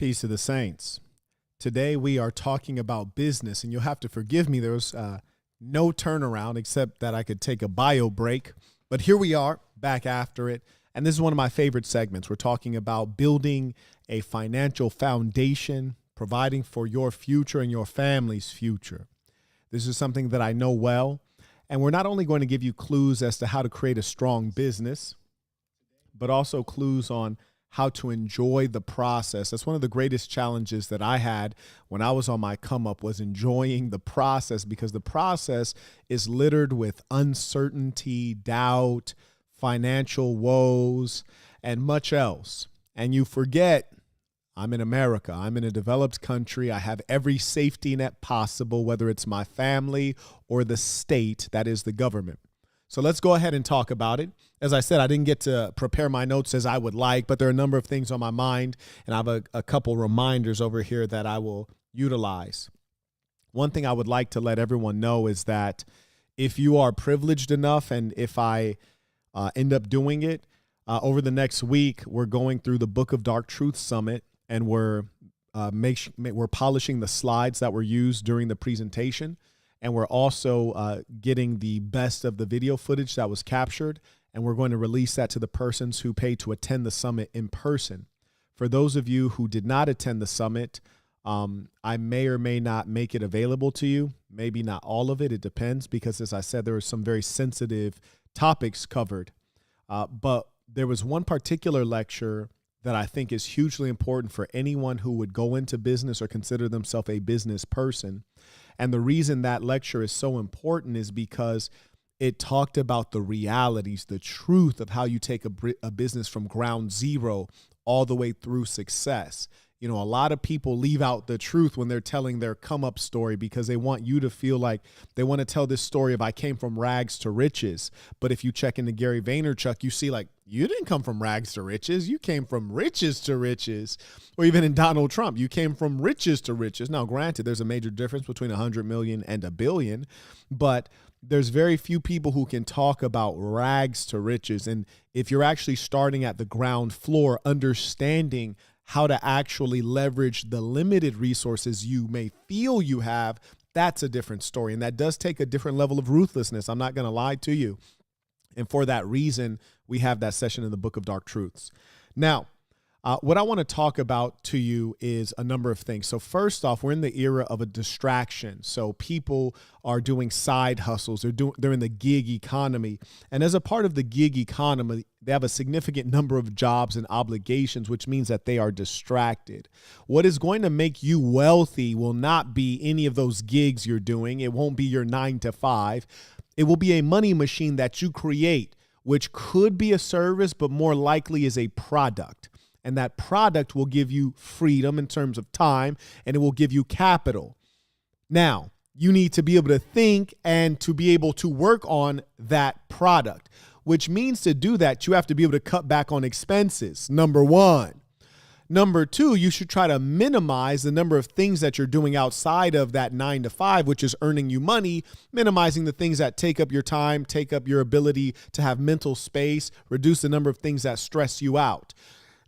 Peace to the saints. Today we are talking about business, and you'll have to forgive me. There was no turnaround except that I could take a bio break. But here we are back after it. And this is one of my favorite segments. We're talking about building a financial foundation, providing for your future and your family's future. This is something that I know well. And we're not only going to give you clues as to how to create a strong business, but also clues on how to enjoy the process. That's one of the greatest challenges that I had when I was on my come up, was enjoying the process, because the process is littered with uncertainty, doubt, financial woes, and much else. And you forget, I'm in America. I'm in a developed country. I have every safety net possible, whether it's my family or the state, that is the government. So let's go ahead and talk about it. As I said, I didn't get to prepare my notes as I would like, but there are a number of things on my mind, and I have a couple reminders over here that I will utilize. One thing I would like to let everyone know is that if you are privileged enough, and if I end up doing it, over the next week, we're going through the Book of Dark Truth Summit, and we're polishing the slides that were used during the presentation. And we're also getting the best of the video footage that was captured, and we're going to release that to the persons who paid to attend the summit in person. For those of you who did not attend the summit, I may or may not make it available to you. Maybe not all of it. It depends, because as I said, there were some very sensitive topics covered. But there was one particular lecture that I think is hugely important for anyone who would go into business or consider themselves a business person. And the reason that lecture is so important is because it talked about the realities, the truth of how you take a business from ground zero all the way through success. You know, a lot of people leave out the truth when they're telling their come up story, because they want you to feel like they want to tell this story of I came from rags to riches. But if you check into Gary Vaynerchuk, you see like, you didn't come from rags to riches. You came from riches to riches. Or even in Donald Trump, you came from riches to riches. Now, granted, there's a major difference between 100 million and a billion, but there's very few people who can talk about rags to riches. And if you're actually starting at the ground floor, understanding how to actually leverage the limited resources you may feel you have, that's a different story. And that does take a different level of ruthlessness. I'm not going to lie to you. And for that reason, we have that session in the Book of Dark Truths. Now, what I want to talk about to you is a number of things. So first off, we're in the era of a distraction. So people are doing side hustles. They're in the gig economy. And as a part of the gig economy, they have a significant number of jobs and obligations, which means that they are distracted. What is going to make you wealthy will not be any of those gigs you're doing. It won't be your 9 to 5. It will be a money machine that you create, which could be a service, but more likely is a product. And that product will give you freedom in terms of time, and it will give you capital. Now, you need to be able to think and to be able to work on that product, which means to do that, you have to be able to cut back on expenses, number one. Number two, you should try to minimize the number of things that you're doing outside of that 9 to 5, which is earning you money, minimizing the things that take up your time, take up your ability to have mental space, reduce the number of things that stress you out.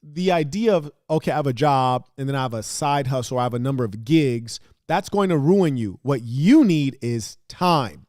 The idea of, okay, I have a job and then I have a side hustle, I have a number of gigs, that's going to ruin you. What you need is time.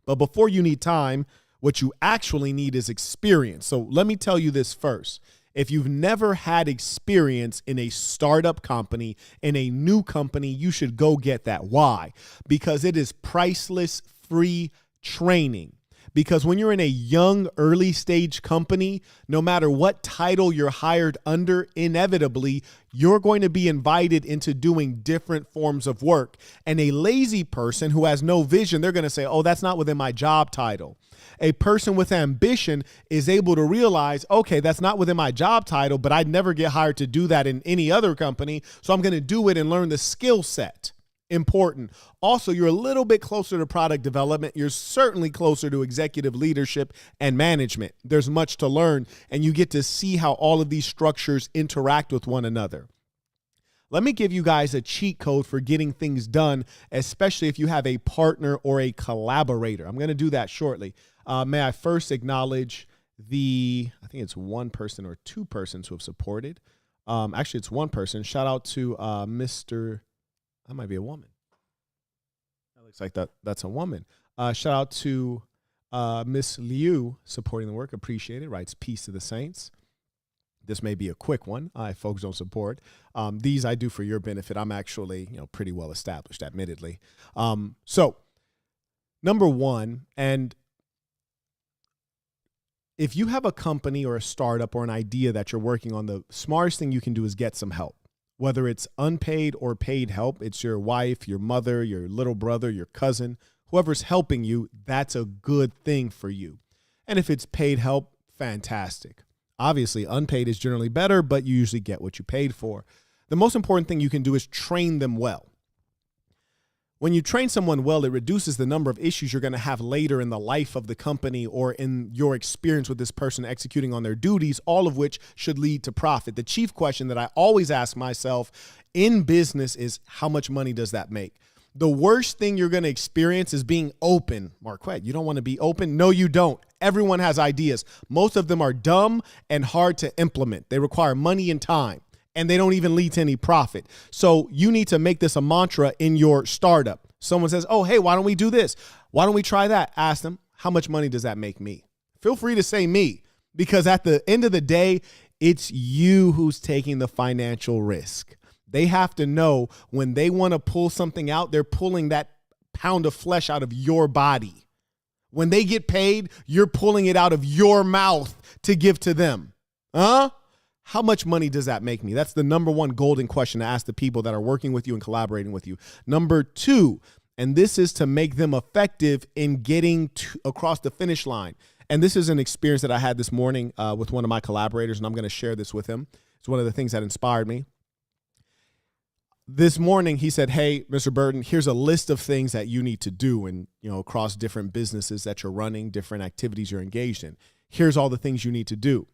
But before you need time, what you actually need is experience. So let me tell you this first. If you've never had experience in a startup company, in a new company, you should go get that. Why? Because it is priceless, free training. Because when you're in a young, early stage company, no matter what title you're hired under, inevitably, you're going to be invited into doing different forms of work. And a lazy person who has no vision, they're going to say, oh, that's not within my job title. A person with ambition is able to realize, okay, that's not within my job title, but I'd never get hired to do that in any other company. So I'm going to do it and learn the skill set. Important. Also, you're a little bit closer to product development. You're certainly closer to executive leadership and management. There's much to learn, and you get to see how all of these structures interact with one another. Let me give you guys a cheat code for getting things done, especially if you have a partner or a collaborator. I'm going to do that shortly. May I first acknowledge I think it's one person or two persons who have supported. Actually, it's one person. Shout out to Mr. That might be a woman. That looks like that's a woman. Shout out to Miss Liu supporting the work. Appreciate it. Writes peace to the saints. This may be a quick one. If folks don't support these, I do for your benefit. I'm actually, pretty well established, admittedly. So, number one, and if you have a company or a startup or an idea that you're working on, the smartest thing you can do is get some help. Whether it's unpaid or paid help, it's your wife, your mother, your little brother, your cousin, whoever's helping you, that's a good thing for you. And if it's paid help, fantastic. Obviously, unpaid is generally better, but you usually get what you paid for. The most important thing you can do is train them well. When you train someone well, it reduces the number of issues you're going to have later in the life of the company or in your experience with this person executing on their duties, all of which should lead to profit. The chief question that I always ask myself in business is, how much money does that make? The worst thing you're going to experience is being open. Marquette, you don't want to be open? No, you don't. Everyone has ideas. Most of them are dumb and hard to implement. They require money and time, and they don't even lead to any profit. So you need to make this a mantra in your startup. Someone says, oh, hey, why don't we do this? Why don't we try that? Ask them, how much money does that make me? Feel free to say me, because at the end of the day, it's you who's taking the financial risk. They have to know when they want to pull something out, they're pulling that pound of flesh out of your body. When they get paid, you're pulling it out of your mouth to give to them. How much money does that make me? That's the number one golden question to ask the people that are working with you and collaborating with you. Number two, and this is to make them effective in getting across the finish line. And this is an experience that I had this morning with one of my collaborators, and I'm going to share this with him. It's one of the things that inspired me. This morning, he said, hey, Mr. Burton, here's a list of things that you need to do and, across different businesses that you're running, different activities you're engaged in. Here's all the things you need to do.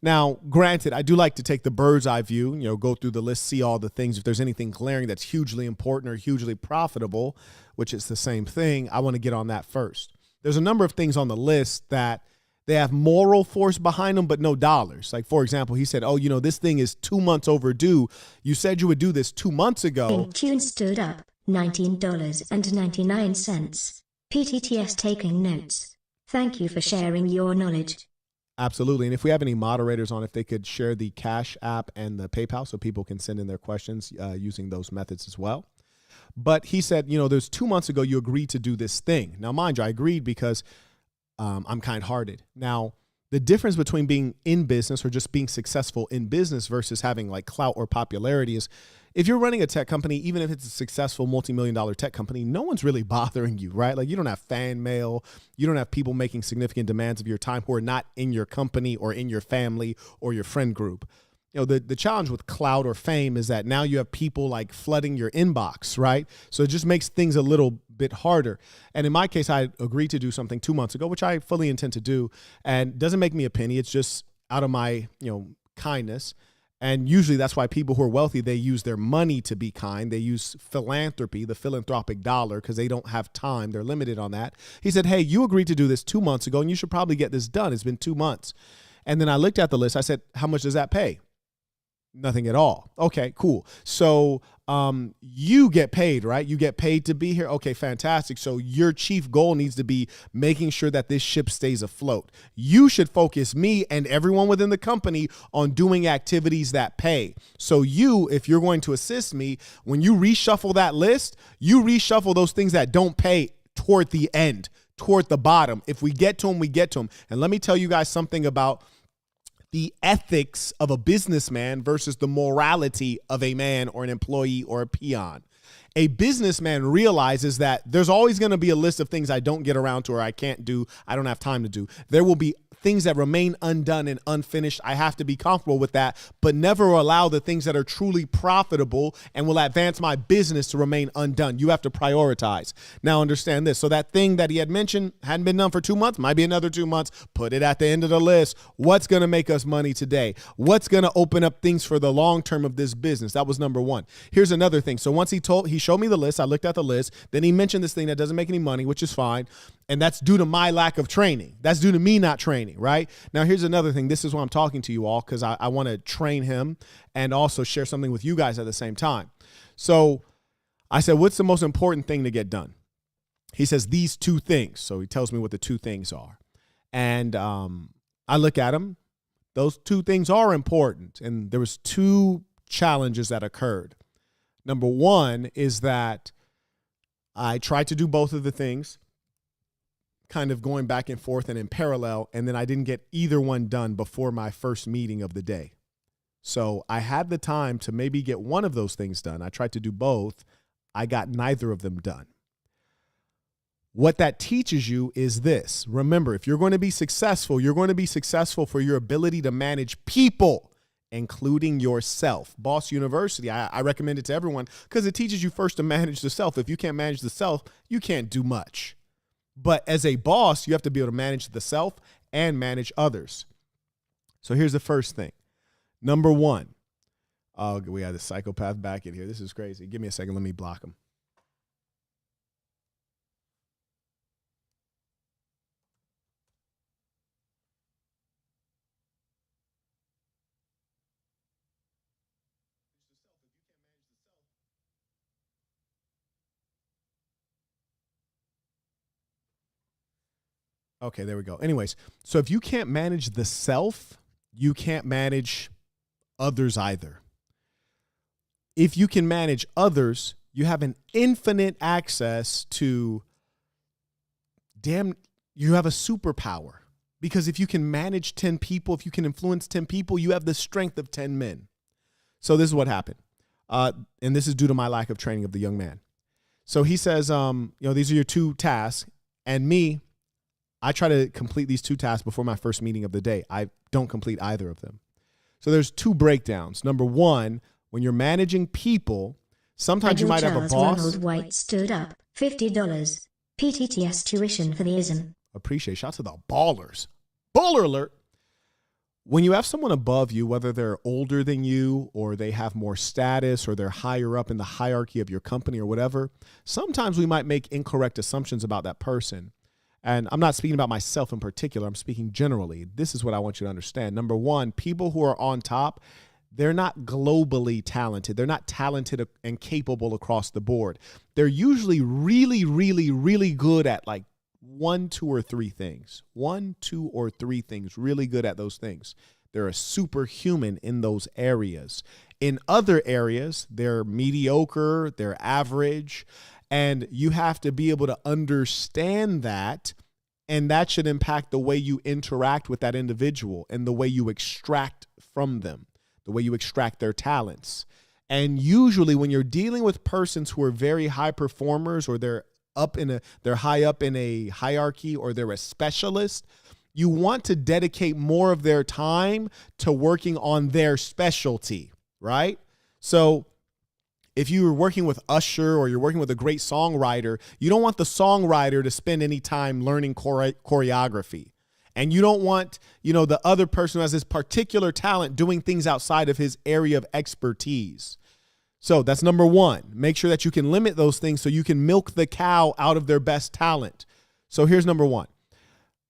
Now, granted, I do like to take the bird's eye view, go through the list, see all the things. If there's anything glaring that's hugely important or hugely profitable, which is the same thing, I want to get on that first. There's a number of things on the list that they have moral force behind them, but no dollars. Like, for example, he said, oh, this thing is 2 months overdue. You said you would do this 2 months ago. Tune stood up, $19.99. PTTS taking notes. Thank you for sharing your knowledge. Absolutely. And if we have any moderators on, if they could share the Cash App and the PayPal so people can send in their questions using those methods as well. But he said, there's 2 months ago, you agreed to do this thing. Now, mind you, I agreed because I'm kind-hearted. Now, the difference between being in business or just being successful in business versus having like clout or popularity is if you're running a tech company, even if it's a successful multi-million-dollar tech company, no one's really bothering you, right? Like you don't have fan mail. You don't have people making significant demands of your time who are not in your company or in your family or your friend group. The challenge with clout or fame is that now you have people like flooding your inbox, right? So it just makes things a little bit harder. And in my case, I agreed to do something 2 months ago, which I fully intend to do, and doesn't make me a penny. It's just out of my, kindness. And usually that's why people who are wealthy, they use their money to be kind. They use philanthropy, the philanthropic dollar, because they don't have time. They're limited on that. He said, hey, you agreed to do this 2 months ago, and you should probably get this done. It's been 2 months. And then I looked at the list. I said, how much does that pay? Nothing at all. Okay, cool. So you get paid, right? You get paid to be here. Okay, fantastic. So your chief goal needs to be making sure that this ship stays afloat. You should focus, me and everyone within the company, on doing activities that pay. So you, if you're going to assist me, when you reshuffle that list, you reshuffle those things that don't pay toward the end, toward the bottom. If we get to them, we get to them. And let me tell you guys something about the ethics of a businessman versus the morality of a man or an employee or a peon. A businessman realizes that there's always going to be a list of things I don't get around to or I can't do, I don't have time to do. There will be things that remain undone and unfinished. I have to be comfortable with that, but never allow the things that are truly profitable and will advance my business to remain undone. You have to prioritize. Now understand this. So that thing that he had mentioned hadn't been done for 2 months, might be another 2 months. Put it at the end of the list. What's going to make us money today? What's going to open up things for the long term of this business? That was number one. Here's another thing. So once he showed me the list, I looked at the list. Then he mentioned this thing that doesn't make any money, which is fine. And that's due to my lack of training. That's due to me not training, right? Now, here's another thing. This is why I'm talking to you all, because I want to train him and also share something with you guys at the same time. So I said, what's the most important thing to get done? He says, these two things. So he tells me what the two things are. And I look at him. Those two things are important. And there was two challenges that occurred. Number one is that I tried to do both of the things, kind of going back and forth and in parallel, and then I didn't get either one done before my first meeting of the day. So I had the time to maybe get one of those things done. I tried to do both. I got neither of them done. What that teaches you is this. Remember, if you're going to be successful, you're going to be successful for your ability to manage people, including yourself. Boss University, I recommend it to everyone because it teaches you first to manage the self. If you can't manage the self, you can't do much. But as a boss, you have to be able to manage the self and manage others. So here's the first thing. Number one. Oh, we have the psychopath back in here. This is crazy. Give me a second. Let me block him. Okay, there we go. Anyways, so if you can't manage the self, you can't manage others either. If you can manage others, you have an infinite access to you have a superpower. Because if you can manage 10 people, if you can influence 10 people, you have the strength of 10 men. So this is what happened. And this is due to my lack of training of the young man. So he says, these are your two tasks. And me, I try to complete these two tasks before my first meeting of the day. I don't complete either of them. So there's two breakdowns. Number one, when you're managing people, sometimes you might have a boss. Ronald White stood up, $50. PTTS tuition for the ism. Appreciate. Shout out to the ballers. Baller alert. When you have someone above you, whether they're older than you or they have more status or they're higher up in the hierarchy of your company or whatever, sometimes we might make incorrect assumptions about that person. And I'm not speaking about myself in particular. I'm speaking generally. This is what I want you to understand. Number one, people who are on top, they're not globally talented. They're not talented and capable across the board. They're usually really, really, really good at like one, two, or three things. One, two, or three things. Really good at those things. They're a superhuman in those areas. In other areas, they're mediocre, they're average. And you have to be able to understand that, and that should impact the way you interact with that individual and the way you extract from them, the way you extract their talents. And usually when you're dealing with persons who are very high performers or they're high up in a hierarchy or they're a specialist, you want to dedicate more of their time to working on their specialty, right? So if you're working with Usher or you're working with a great songwriter, you don't want the songwriter to spend any time learning choreography. And you don't want, the other person who has this particular talent doing things outside of his area of expertise. So that's number one. Make sure that you can limit those things so you can milk the cow out of their best talent. So here's number one.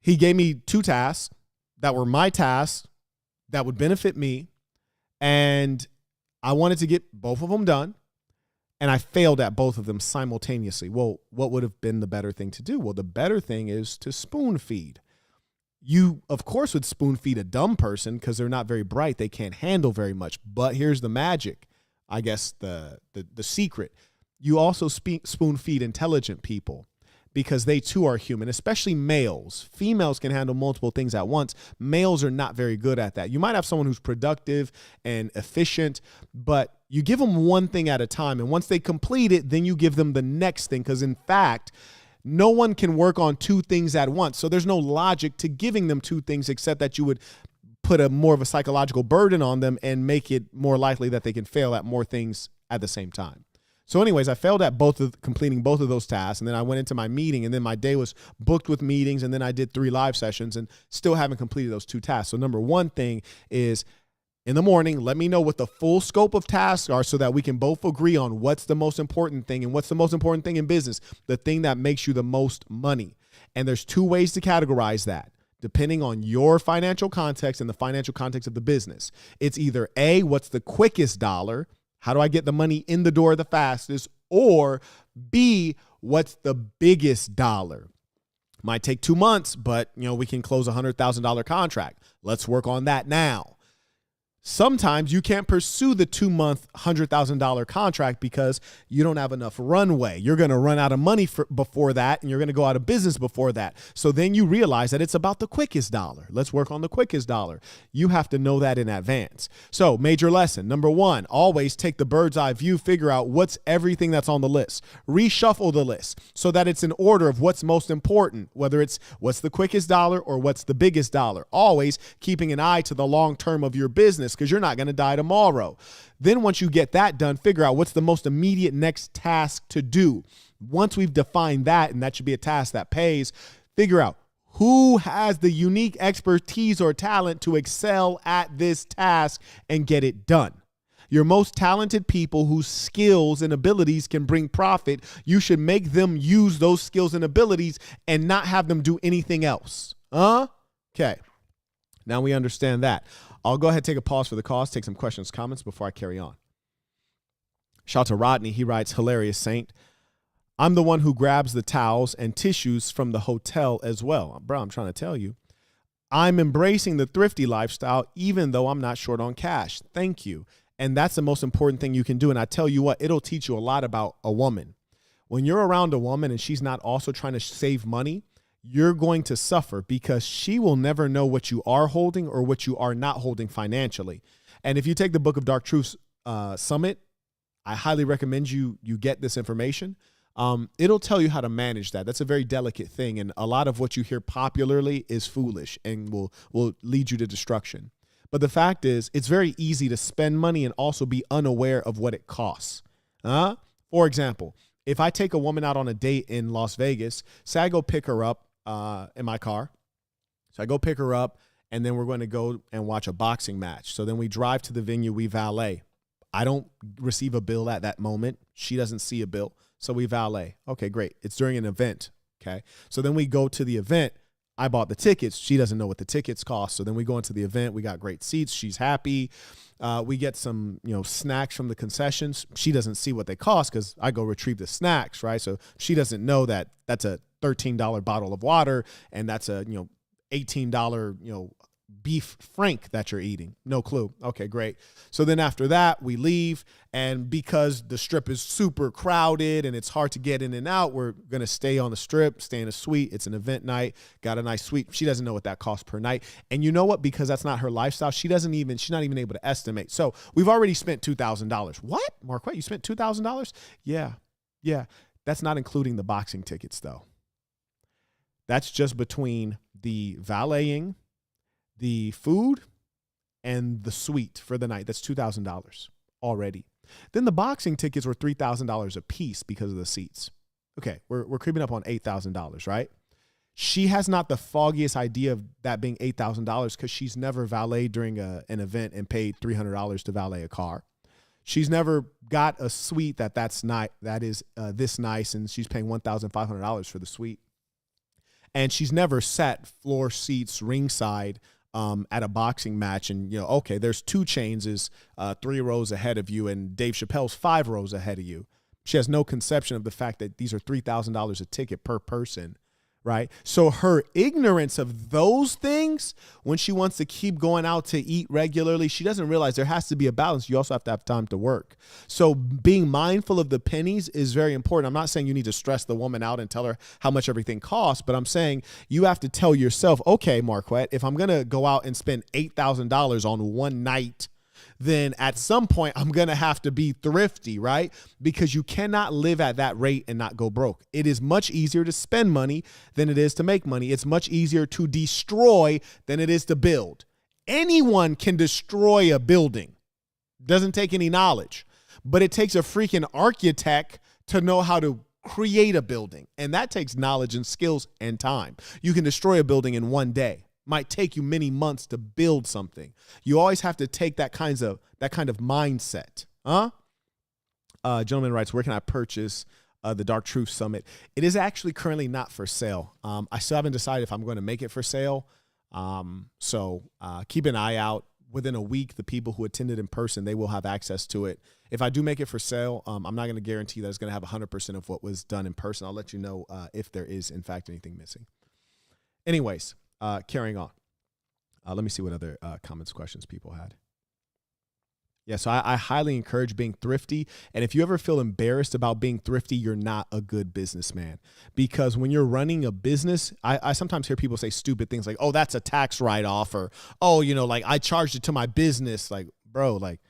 He gave me two tasks that were my tasks that would benefit me. And I wanted to get both of them done. And I failed at both of them simultaneously. Well, what would have been the better thing to do? Well, the better thing is to spoon feed. You, of course, would spoon feed a dumb person because they're not very bright. They can't handle very much. But here's the magic, I guess the secret. You also spoon feed intelligent people because they too are human, especially males. Females can handle multiple things at once. Males are not very good at that. You might have someone who's productive and efficient, but you give them one thing at a time. And once they complete it, then you give them the next thing. Because in fact, no one can work on two things at once. So there's no logic to giving them two things except that you would put more of a psychological burden on them and make it more likely that they can fail at more things at the same time. So anyways, I failed at completing both of those tasks. And then I went into my meeting and then my day was booked with meetings. And then I did 3 live sessions and still haven't completed those 2 tasks. So number one thing is in the morning, let me know what the full scope of tasks are so that we can both agree on what's the most important thing and what's the most important thing in business, the thing that makes you the most money. And there's two ways to categorize that, depending on your financial context and the financial context of the business. It's either A, what's the quickest dollar? How do I get the money in the door the fastest? Or B, what's the biggest dollar? Might take 2 months, but we can close a $100,000 contract. Let's work on that now. Sometimes you can't pursue the 2-month $100,000 contract because you don't have enough runway. You're going to run out of money before that, and you're going to go out of business before that. So then you realize that it's about the quickest dollar. Let's work on the quickest dollar. You have to know that in advance. So major lesson, number 1, always take the bird's eye view, figure out what's everything that's on the list. Reshuffle the list so that it's in order of what's most important, whether it's what's the quickest dollar or what's the biggest dollar. Always keeping an eye to the long term of your business, because you're not going to die tomorrow. Then once you get that done, figure out what's the most immediate next task to do. Once we've defined that, and that should be a task that pays, figure out who has the unique expertise or talent to excel at this task and get it done. Your most talented people whose skills and abilities can bring profit, you should make them use those skills and abilities and not have them do anything else. Okay. Now we understand that. I'll go ahead and take a pause for the cause, take some questions, comments before I carry on. Shout out to Rodney. He writes, hilarious saint. I'm the one who grabs the towels and tissues from the hotel as well. Bro, I'm trying to tell you. I'm embracing the thrifty lifestyle, even though I'm not short on cash. Thank you. And that's the most important thing you can do. And I tell you what, it'll teach you a lot about a woman. When you're around a woman and she's not also trying to save money, you're going to suffer because she will never know what you are holding or what you are not holding financially. And if you take the Book of Dark Truths Summit, I highly recommend you get this information. It'll tell you how to manage that. That's a very delicate thing. And a lot of what you hear popularly is foolish and will lead you to destruction. But the fact is, it's very easy to spend money and also be unaware of what it costs. For example, if I take a woman out on a date in Las Vegas, say I go pick her up in my car. So I go pick her up, and then we're going to go and watch a boxing match. So then we drive to the venue, we valet. I don't receive a bill at that moment. She doesn't see a bill. So we valet. Okay, great. It's during an event. Okay. So then we go to the event. I bought the tickets. She doesn't know what the tickets cost. So then we go into the event. We got great seats. She's happy. We get some, snacks from the concessions. She doesn't see what they cost because I go retrieve the snacks, right? So she doesn't know that that's a $13 bottle of water and that's a, $18, beef frank that you're eating. No clue. Okay, great. So then after that, we leave. And because the strip is super crowded and it's hard to get in and out, we're going to stay on the strip, stay in a suite. It's an event night. Got a nice suite. She doesn't know what that costs per night. And you know what? Because that's not her lifestyle. She's not even able to estimate. So we've already spent $2,000. What? Marquette, you spent $2,000? Yeah. That's not including the boxing tickets though. That's just between the valeting, the food, and the suite for the night. That's $2,000 already. Then the boxing tickets were $3,000 a piece because of the seats. Okay, we're creeping up on $8,000, right? She has not the foggiest idea of that being $8,000 because she's never valeted during an event and paid $300 to valet a car. She's never got a suite that is this nice, and she's paying $1,500 for the suite. And she's never sat floor seats ringside at a boxing match. And, okay, there's 2 Chainz is 3 rows ahead of you and Dave Chappelle's 5 rows ahead of you. She has no conception of the fact that these are $3,000 a ticket per person, right? So her ignorance of those things, when she wants to keep going out to eat regularly, she doesn't realize there has to be a balance. You also have to have time to work. So being mindful of the pennies is very important. I'm not saying you need to stress the woman out and tell her how much everything costs, but I'm saying you have to tell yourself, okay, Marquette, if I'm going to go out and spend $8,000 on one night, then at some point I'm going to have to be thrifty, right? Because you cannot live at that rate and not go broke. It is much easier to spend money than it is to make money. It's much easier to destroy than it is to build. Anyone can destroy a building. Doesn't take any knowledge, but it takes a freaking architect to know how to create a building. And that takes knowledge and skills and time. You can destroy a building in one day. Might take you many months to build something. You always have to take that kind of mindset. Gentleman writes, where can I purchase the Dark Truth Summit. It is actually currently not for sale. I still haven't decided if I'm going to make it for sale. So keep an eye out. Within a week, the people who attended in person, they will have access to it. If I do make it for sale, I'm not going to guarantee that it's going to have 100% of what was done in person. I'll let you know if there is, in fact, anything missing. Anyways, carrying on. Let me see what other comments, questions people had. Yeah, so I highly encourage being thrifty. And if you ever feel embarrassed about being thrifty, you're not a good businessman. Because when you're running a business, I sometimes hear people say stupid things like, oh, that's a tax write-off, or, oh, like I charged it to my business. Like, bro, like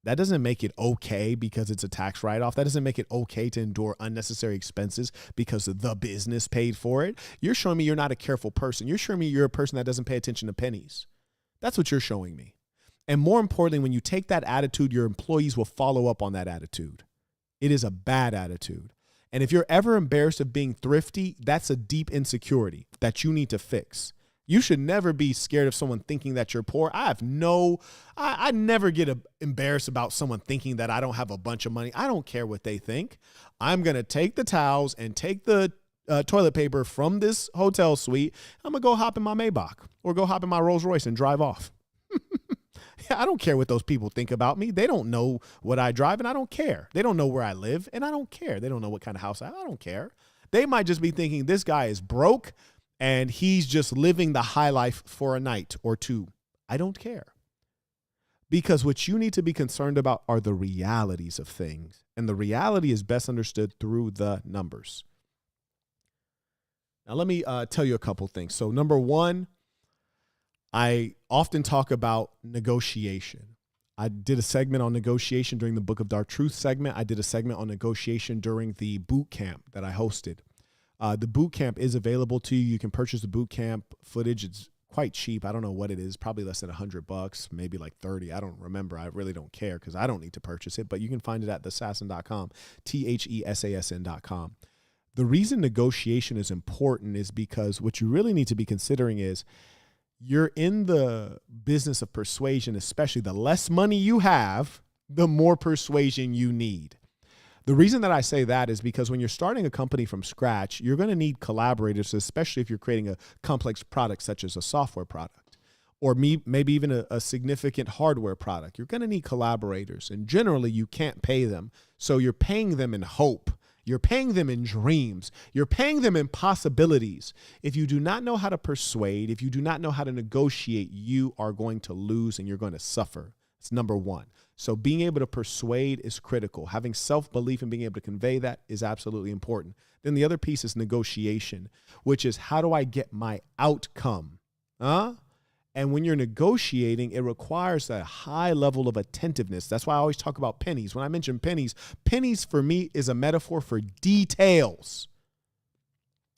that doesn't make it okay because it's a tax write-off. That doesn't make it okay to endure unnecessary expenses because the business paid for it. You're showing me you're not a careful person. You're showing me you're a person that doesn't pay attention to pennies. That's what you're showing me. And more importantly, when you take that attitude, your employees will follow up on that attitude. It is a bad attitude. And if you're ever embarrassed of being thrifty, that's a deep insecurity that you need to fix. You should never be scared of someone thinking that you're poor. I never get embarrassed about someone thinking that I don't have a bunch of money. I don't care what they think. I'm going to take the towels and take the toilet paper from this hotel suite. I'm going to go hop in my Maybach or go hop in my Rolls Royce and drive off. I don't care what those people think about me. They don't know what I drive, and I don't care. They don't know where I live, and I don't care. They don't know what kind of house I don't care. They might just be thinking this guy is broke, and he's just living the high life for a night or two. I don't care. Because what you need to be concerned about are the realities of things, and the reality is best understood through the numbers. Now, let me tell you a couple things. So, number one, I often talk about negotiation. I did a segment on negotiation during the Book of Dark Truth segment. I did a segment on negotiation during the boot camp that I hosted. The boot camp is available to you. You can purchase the boot camp footage. It's quite cheap. I don't know what it is, probably less than $100, maybe like 30. I don't remember. I really don't care because I don't need to purchase it, but you can find it at thesassin.com, THESASN.com. The reason negotiation is important is because what you really need to be considering is you're in the business of persuasion, especially the less money you have, the more persuasion you need. The reason that I say that is because when you're starting a company from scratch, you're going to need collaborators, especially if you're creating a complex product such as a software product or maybe even a significant hardware product. You're going to need collaborators, and generally you can't pay them. So you're paying them in hope. You're paying them in dreams. You're paying them in possibilities. If you do not know how to persuade, if you do not know how to negotiate, you are going to lose and you're going to suffer. It's number one. So being able to persuade is critical. Having self-belief and being able to convey that is absolutely important. Then the other piece is negotiation, which is how do I get my outcome? And when you're negotiating, it requires a high level of attentiveness. That's why I always talk about pennies. When I mention pennies, pennies for me is a metaphor for details.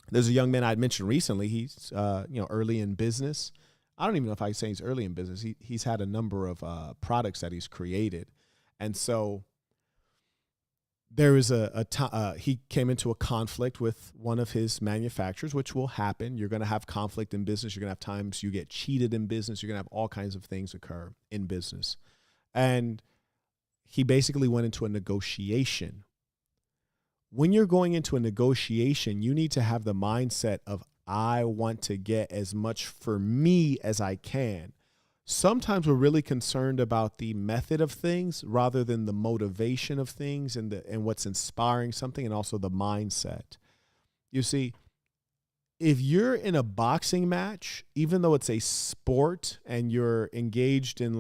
There's a young man I'd mentioned recently. He's early in business. I don't even know if I can say he's early in business. He's had a number of products that he's created. And so there is he came into a conflict with one of his manufacturers, which will happen. You're going to have conflict in business. You're going to have times you get cheated in business. You're going to have all kinds of things occur in business. And he basically went into a negotiation. When you're going into a negotiation, you need to have the mindset of, I want to get as much for me as I can. Sometimes we're really concerned about the method of things rather than the motivation of things and what's inspiring something, and also the mindset. You see, if you're in a boxing match, even though it's a sport and you're engaged in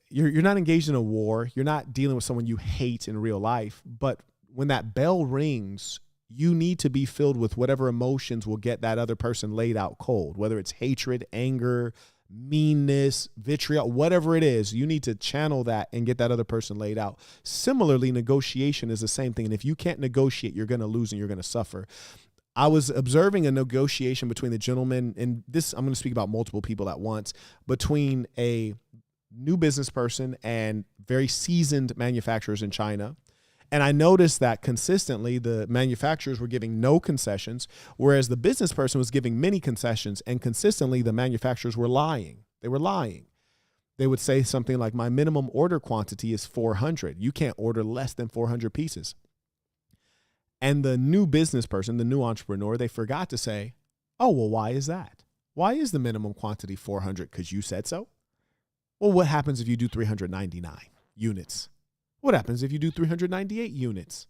you're not engaged in a war, you're not dealing with someone you hate in real life, but when that bell rings, you need to be filled with whatever emotions will get that other person laid out cold, whether it's hatred, anger, meanness, vitriol, whatever it is. You need to channel that and get that other person laid out. Similarly, negotiation is the same thing. And if you can't negotiate, you're going to lose and you're going to suffer. I was observing a negotiation between the gentleman, and this, I'm going to speak about multiple people at once, between a new business person and very seasoned manufacturers in China. And I noticed that consistently the manufacturers were giving no concessions, whereas the business person was giving many concessions, and consistently the manufacturers were lying. They were lying. They would say something like, my minimum order quantity is 400. You can't order less than 400 pieces. And the new business person, the new entrepreneur, they forgot to say, oh, well, why is that? Why is the minimum quantity 400? Because you said so? Well, what happens if you do 399 units? What happens if you do 398 units?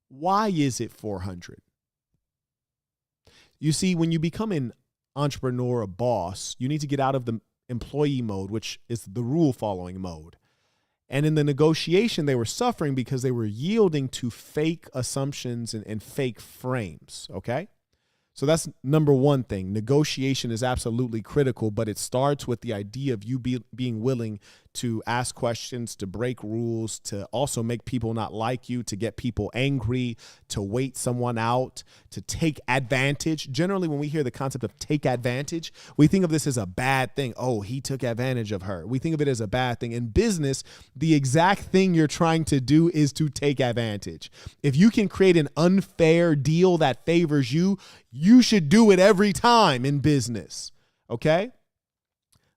Why is it 400? You see, when you become an entrepreneur, a boss, you need to get out of the employee mode, which is the rule following mode. And in the negotiation, they were suffering because they were yielding to fake assumptions and fake frames. Okay. So that's number one thing. Negotiation is absolutely critical, but it starts with the idea of you being willing to ask questions, to break rules, to also make people not like you, to get people angry, to wait someone out, to take advantage. Generally, when we hear the concept of take advantage, we think of this as a bad thing. Oh, he took advantage of her. We think of it as a bad thing. In business, the exact thing you're trying to do is to take advantage. If you can create an unfair deal that favors you, you should do it every time in business. Okay?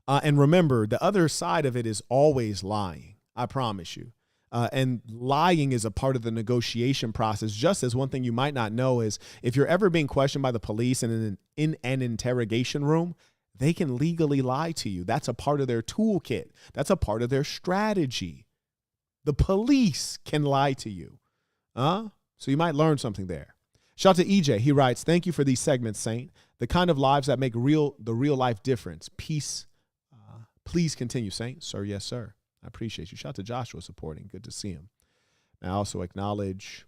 And remember, the other side of it is always lying. I promise you. And lying is a part of the negotiation process. Just as one thing you might not know is if you're ever being questioned by the police in an interrogation room, they can legally lie to you. That's a part of their toolkit. That's a part of their strategy. The police can lie to you. So you might learn something there. Shout out to EJ. He writes, thank you for these segments, Saint. The kind of lives that make the real life difference. Peace. Please continue, Saint. Sir, yes, sir. I appreciate you. Shout out to Joshua supporting. Good to see him. I also acknowledge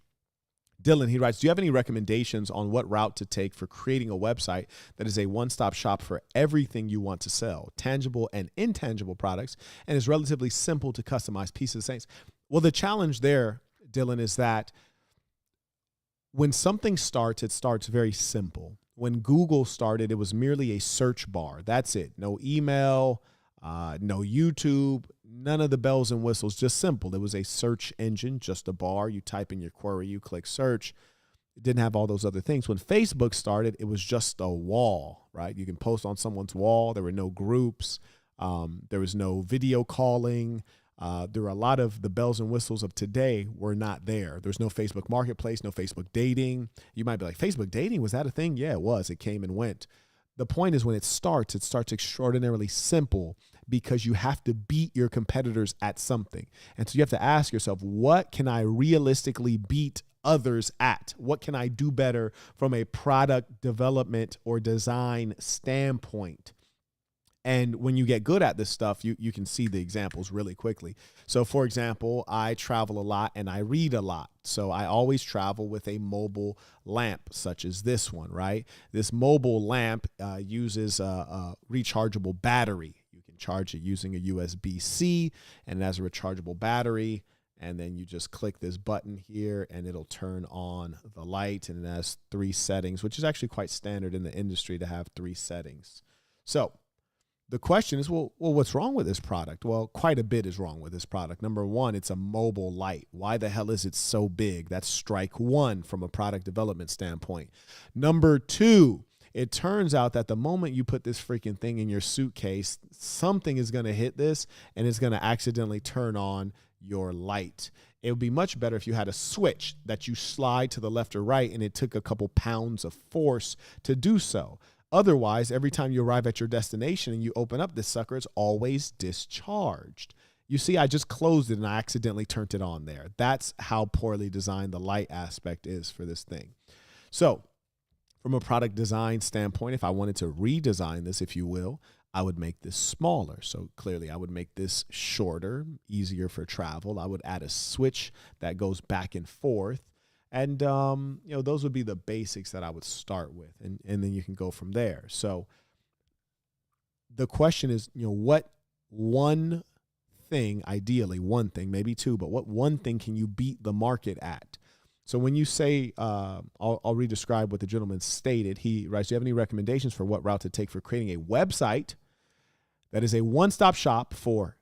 Dylan. He writes, do you have any recommendations on what route to take for creating a website that is a one-stop shop for everything you want to sell, tangible and intangible products, and is relatively simple to customize? Peace of the Saints. Well, the challenge there, Dylan, is that when something starts, it starts very simple. When Google started, it was merely a search bar. That's it. No email, no YouTube, none of the bells and whistles, just simple. It was a search engine, just a bar. You type in your query, you click search. It didn't have all those other things. When Facebook started, it was just a wall, right? You can post on someone's wall. There were no groups. There was no video calling. There were a lot of the bells and whistles of today were not there. There's no Facebook Marketplace, no Facebook dating. You might be like, Facebook dating, was that a thing? Yeah, it was. It came and went. The point is when it starts extraordinarily simple because you have to beat your competitors at something. And so you have to ask yourself, what can I realistically beat others at? What can I do better from a product development or design standpoint? And when you get good at this stuff, you can see the examples really quickly. So, for example, I travel a lot and I read a lot. So I always travel with a mobile lamp such as this one, right? This mobile lamp uses a rechargeable battery. You can charge it using a USB-C, and it has a rechargeable battery. And then you just click this button here and it'll turn on the light. And it has 3 settings, which is actually quite standard in the industry to have 3 settings. So the question is, well, what's wrong with this product? Well, quite a bit is wrong with this product. Number one, it's a mobile light. Why the hell is it so big? That's strike one from a product development standpoint. Number two, it turns out that the moment you put this freaking thing in your suitcase, something is going to hit this and it's going to accidentally turn on your light. It would be much better if you had a switch that you slide to the left or right and it took a couple pounds of force to do so. Otherwise, every time you arrive at your destination and you open up this sucker, it's always discharged. You see, I just closed it and I accidentally turned it on there. That's how poorly designed the light aspect is for this thing. So from a product design standpoint, if I wanted to redesign this, if you will, I would make this smaller. So clearly I would make this shorter, easier for travel. I would add a switch that goes back and forth. And, those would be the basics that I would start with. And then you can go from there. So the question is, what one thing, ideally one thing, maybe two, but what one thing can you beat the market at? So when you say, I'll re-describe what the gentleman stated. He writes, do you have any recommendations for what route to take for creating a website that is a one-stop shop for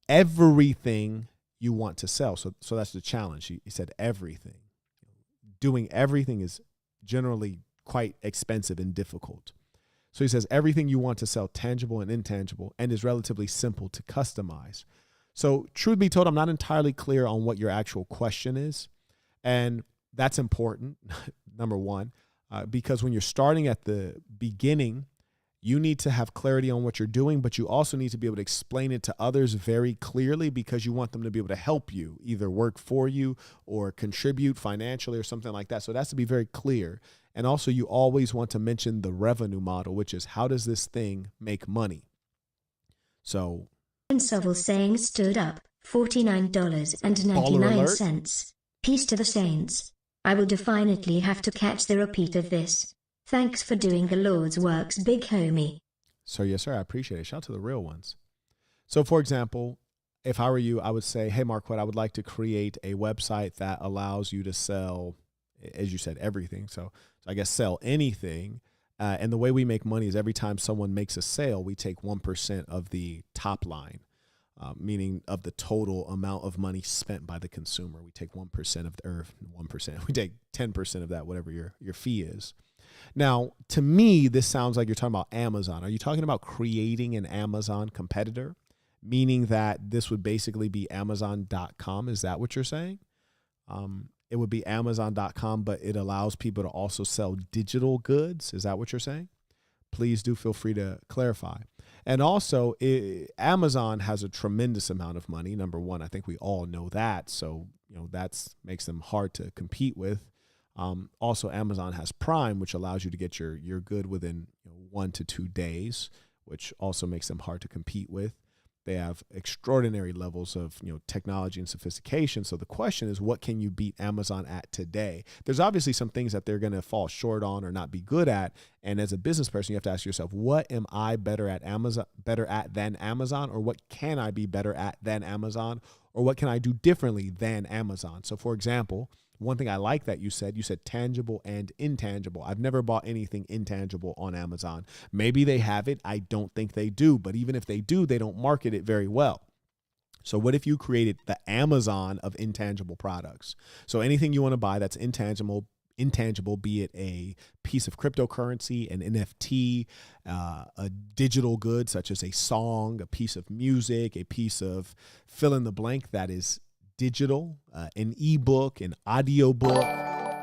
everything you want to sell? So that's the challenge. He said everything. Doing everything is generally quite expensive and difficult. So he says everything you want to sell, tangible and intangible, and is relatively simple to customize. So truth be told, I'm not entirely clear on what your actual question is. And that's important, number one, because when you're starting at the beginning, you need to have clarity on what you're doing, but you also need to be able to explain it to others very clearly because you want them to be able to help you, either work for you or contribute financially or something like that. So it has to be very clear. And also you always want to mention the revenue model, which is how does this thing make money? So Sovel saying stood up, Baller $49.99. Peace to the saints. I will definitely have to catch the repeat of this. Thanks for doing the Lord's works, big homie. So yes, sir, I appreciate it. Shout out to the real ones. So for example, if I were you, I would say, hey, Marquette, I would like to create a website that allows you to sell, as you said, everything. So I guess sell anything. And the way we make money is every time someone makes a sale, we take 1% of the top line, meaning of the total amount of money spent by the consumer. We take 1% of the, or 1%, we take 10% of that, whatever your fee is. Now, to me, this sounds like you're talking about Amazon. Are you talking about creating an Amazon competitor, meaning that this would basically be Amazon.com? Is that what you're saying? It would be Amazon.com, but it allows people to also sell digital goods. Is that what you're saying? Please do feel free to clarify. And also, Amazon has a tremendous amount of money. Number one, I think we all know that. So, that makes them hard to compete with. Also, Amazon has Prime, which allows you to get your good within 1 to 2 days, which also makes them hard to compete with. They have extraordinary levels of technology and sophistication. So the question is, what can you beat Amazon at today? There's obviously some things that they're going to fall short on or not be good at. And as a business person, you have to ask yourself, what am I better at than Amazon? Or what can I be better at than Amazon? Or what can I do differently than Amazon? So for example, one thing I like that you said tangible and intangible. I've never bought anything intangible on Amazon. Maybe they have it. I don't think they do. But even if they do, they don't market it very well. So what if you created the Amazon of intangible products? So anything you want to buy that's intangible, be it a piece of cryptocurrency, an NFT, a digital good such as a song, a piece of music, a piece of fill in the blank that is digital, an ebook, an audiobook,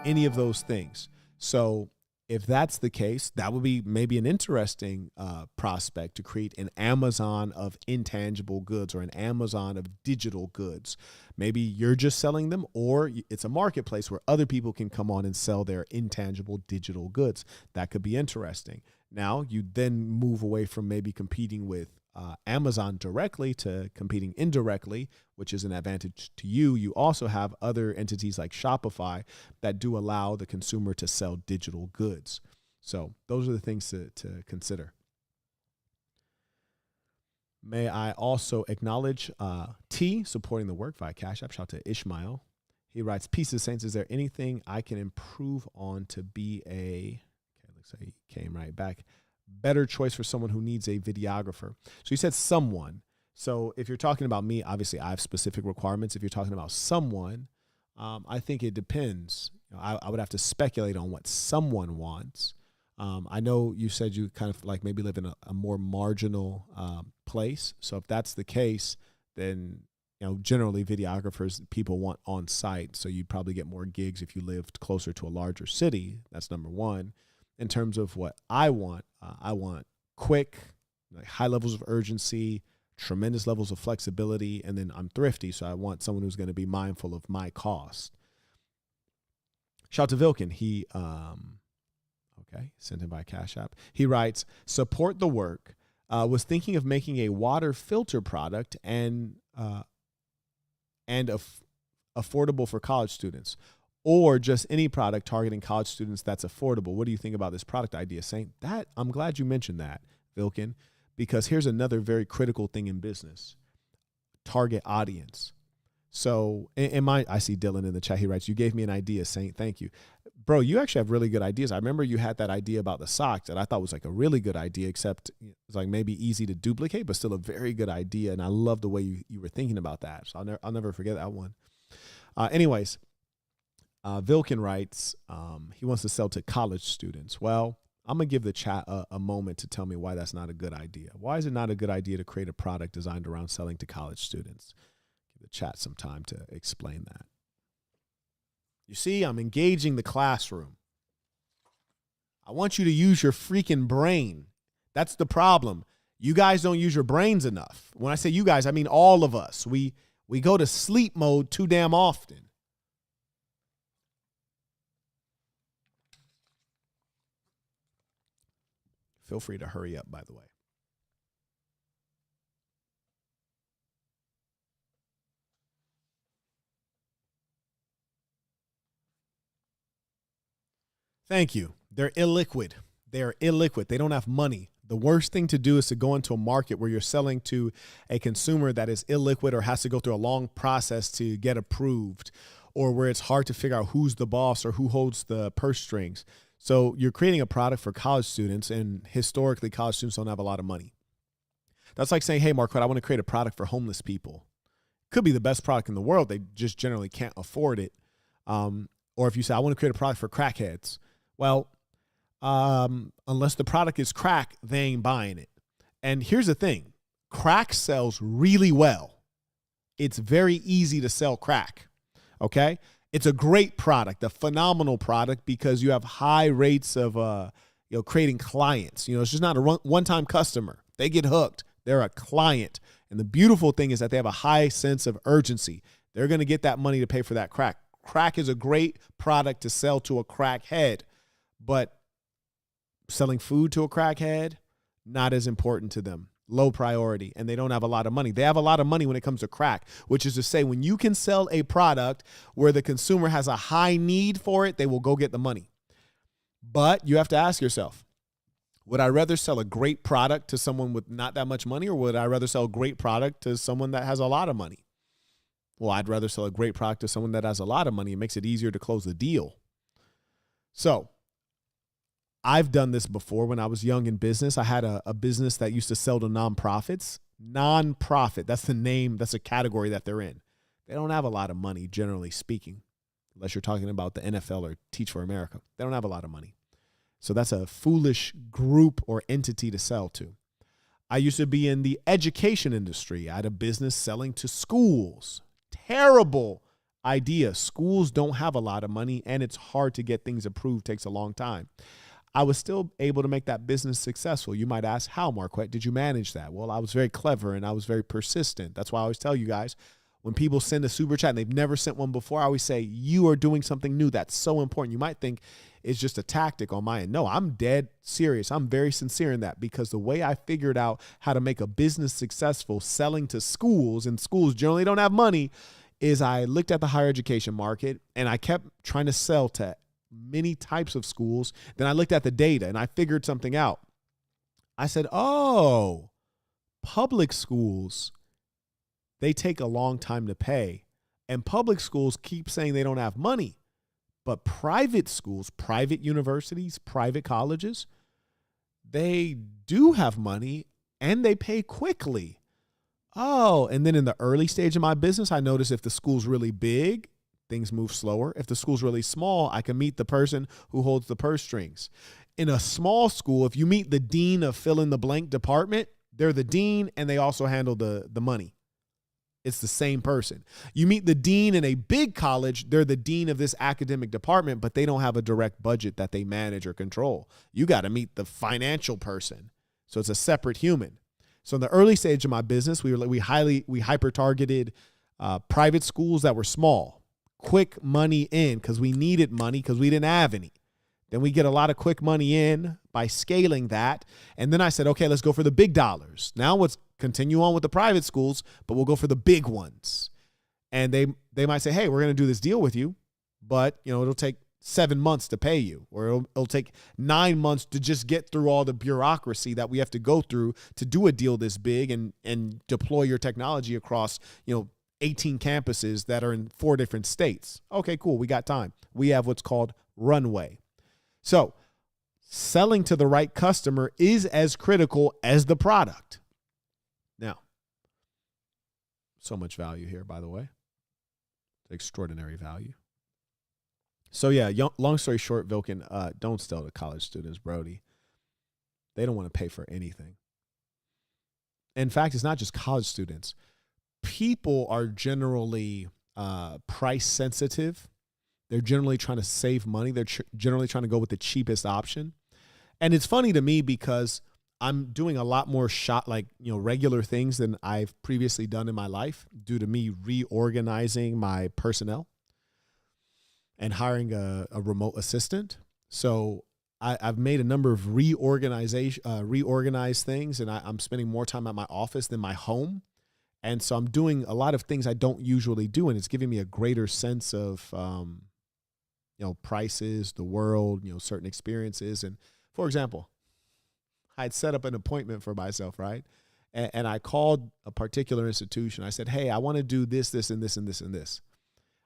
any of those things. So if that's the case, that would be maybe an interesting prospect to create an Amazon of intangible goods or an Amazon of digital goods. Maybe you're just selling them, or it's a marketplace where other people can come on and sell their intangible digital goods. That could be interesting. Now you then move away from maybe competing with Amazon directly to competing indirectly, which is an advantage to you. You also have other entities like Shopify that do allow the consumer to sell digital goods. So those are the things to consider. May I also acknowledge T supporting the work via Cashapp. Shout out to Ishmael. He writes, "Peace to Saints. Is there anything I can improve on to be looks like he came right back, better choice for someone who needs a videographer?" So he said someone. So if you're talking about me, obviously I have specific requirements. If you're talking about someone, I think it depends. I would have to speculate on what someone wants. I know you said you kind of like maybe live in a more marginal place. So if that's the case, then generally videographers people want on site. So you'd probably get more gigs if you lived closer to a larger city. That's number one. In terms of what I want quick, like high levels of urgency, tremendous levels of flexibility, and then I'm thrifty, so I want someone who's going to be mindful of my cost. Shout out to Vilkin. He sent him by Cash App. He writes, "Support the work. Was thinking of making a water filter product and affordable for college students, or just any product targeting college students that's affordable. What do you think about this product idea, Saint?" That I'm glad you mentioned that, Vilkin, because here's another very critical thing in business: target audience. So I see Dylan in the chat. He writes, "You gave me an idea, Saint. Thank you." Bro, you actually have really good ideas. I remember you had that idea about the socks that I thought was like a really good idea, except it's like maybe easy to duplicate, but still a very good idea. And I love the way you were thinking about that. So I'll never forget that one. Anyways, Vilkin writes, he wants to sell to college students. Well, I'm going to give the chat a moment to tell me why that's not a good idea. Why is it not a good idea to create a product designed around selling to college students? Give the chat some time to explain that. You see, I'm engaging the classroom. I want you to use your freaking brain. That's the problem. You guys don't use your brains enough. When I say you guys, I mean all of us. We go to sleep mode too damn often. Feel free to hurry up, by the way. Thank you. They're illiquid. They are illiquid. They don't have money. The worst thing to do is to go into a market where you're selling to a consumer that is illiquid or has to go through a long process to get approved, or where it's hard to figure out who's the boss or who holds the purse strings. So you're creating a product for college students, and historically, college students don't have a lot of money. That's like saying, hey, Marquette, I want to create a product for homeless people. Could be the best product in the world. They just generally can't afford it. Or if you say, I want to create a product for crackheads. Well, unless the product is crack, they ain't buying it. And here's the thing. Crack sells really well. It's very easy to sell crack. Okay? It's a great product, a phenomenal product, because you have high rates of creating clients. It's just not a one-time customer. They get hooked. They're a client. And the beautiful thing is that they have a high sense of urgency. They're going to get that money to pay for that crack. Crack is a great product to sell to a crackhead, but selling food to a crackhead, not as important to them. Low priority, and they don't have a lot of money. They have a lot of money when it comes to crack, which is to say, when you can sell a product where the consumer has a high need for it, they will go get the money. But you have to ask yourself, would I rather sell a great product to someone with not that much money, or would I rather sell a great product to someone that has a lot of money? Well, I'd rather sell a great product to someone that has a lot of money. It makes it easier to close the deal. So I've done this before when I was young in business. I had a business that used to sell to nonprofits. Nonprofit, that's the name, that's a category that they're in. They don't have a lot of money, generally speaking, unless you're talking about the NFL or Teach for America. They don't have a lot of money. So that's a foolish group or entity to sell to. I used to be in the education industry. I had a business selling to schools. Terrible idea. Schools don't have a lot of money, and it's hard to get things approved. It takes a long time. I was still able to make that business successful. You might ask, how, Marquette, did you manage that? Well, I was very clever and I was very persistent. That's why I always tell you guys, when people send a super chat and they've never sent one before, I always say, you are doing something new. That's so important. You might think it's just a tactic on my end. No, I'm dead serious. I'm very sincere in that, because the way I figured out how to make a business successful selling to schools, and schools generally don't have money, is I looked at the higher education market and I kept trying to sell to many types of schools. Then I looked at the data and I figured something out. I said, oh, public schools, they take a long time to pay. And public schools keep saying they don't have money. But private schools, private universities, private colleges, they do have money and they pay quickly. Oh, and then in the early stage of my business, I noticed if the school's really big, things move slower. If the school's really small, I can meet the person who holds the purse strings. In a small school, if you meet the dean of fill in the blank department, they're the dean and they also handle the money. It's the same person. You meet the dean in a big college, they're the dean of this academic department, but they don't have a direct budget that they manage or control. You got to meet the financial person. So it's a separate human. So in the early stage of my business, we hyper targeted private schools that were small. Quick money in, because we needed money because we didn't have any. Then we get a lot of quick money in by scaling that. And then I said, okay, let's go for the big dollars. Now let's continue on with the private schools, but we'll go for the big ones. And they might say, hey, we're going to do this deal with you, but it'll take 7 months to pay you, or it'll take 9 months to just get through all the bureaucracy that we have to go through to do a deal this big and deploy your technology across, 18 campuses that are in 4 different states. Okay, cool. We got time. We have what's called runway. So selling to the right customer is as critical as the product. Now, so much value here, by the way. Extraordinary value. So yeah, long story short, Vilkin, don't sell to college students, Brody. They don't want to pay for anything. In fact, it's not just college students. People are generally price sensitive. They're generally trying to save money. They're generally trying to go with the cheapest option. And it's funny to me because I'm doing a lot more regular things than I've previously done in my life due to me reorganizing my personnel and hiring a remote assistant. So I've made a number of reorganized things, and I'm spending more time at my office than my home. And so I'm doing a lot of things I don't usually do, and it's giving me a greater sense of, prices, the world, certain experiences. And for example, I had set up an appointment for myself, right? And I called a particular institution. I said, hey, I want to do this, this, and this, and this, and this.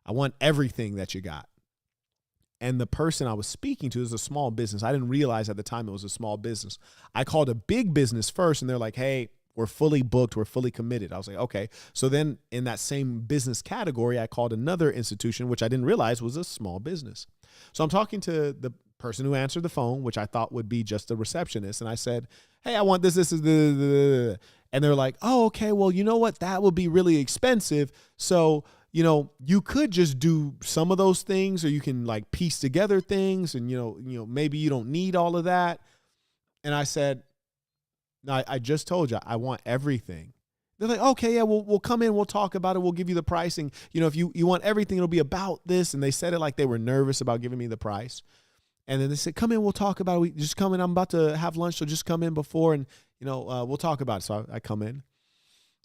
I want everything that you got. And the person I was speaking to is a small business. I didn't realize at the time it was a small business. I called a big business first, and they're like, hey, we're fully booked. We're fully committed. I was like, okay. So then in that same business category, I called another institution, which I didn't realize was a small business. So I'm talking to the person who answered the phone, which I thought would be just a receptionist. And I said, hey, I want this, this is the. And they're like, oh, okay, well, you know what? That would be really expensive. So you could just do some of those things, or you can like piece together things, and maybe you don't need all of that. And I said, no, I just told you I want everything. They're like, okay, yeah, we'll come in, we'll talk about it, we'll give you the pricing. If you want everything, it'll be about this. And they said it like they were nervous about giving me the price. And then they said, come in, we'll talk about it. We just come in. I'm about to have lunch, so just come in before, and we'll talk about it. So I come in,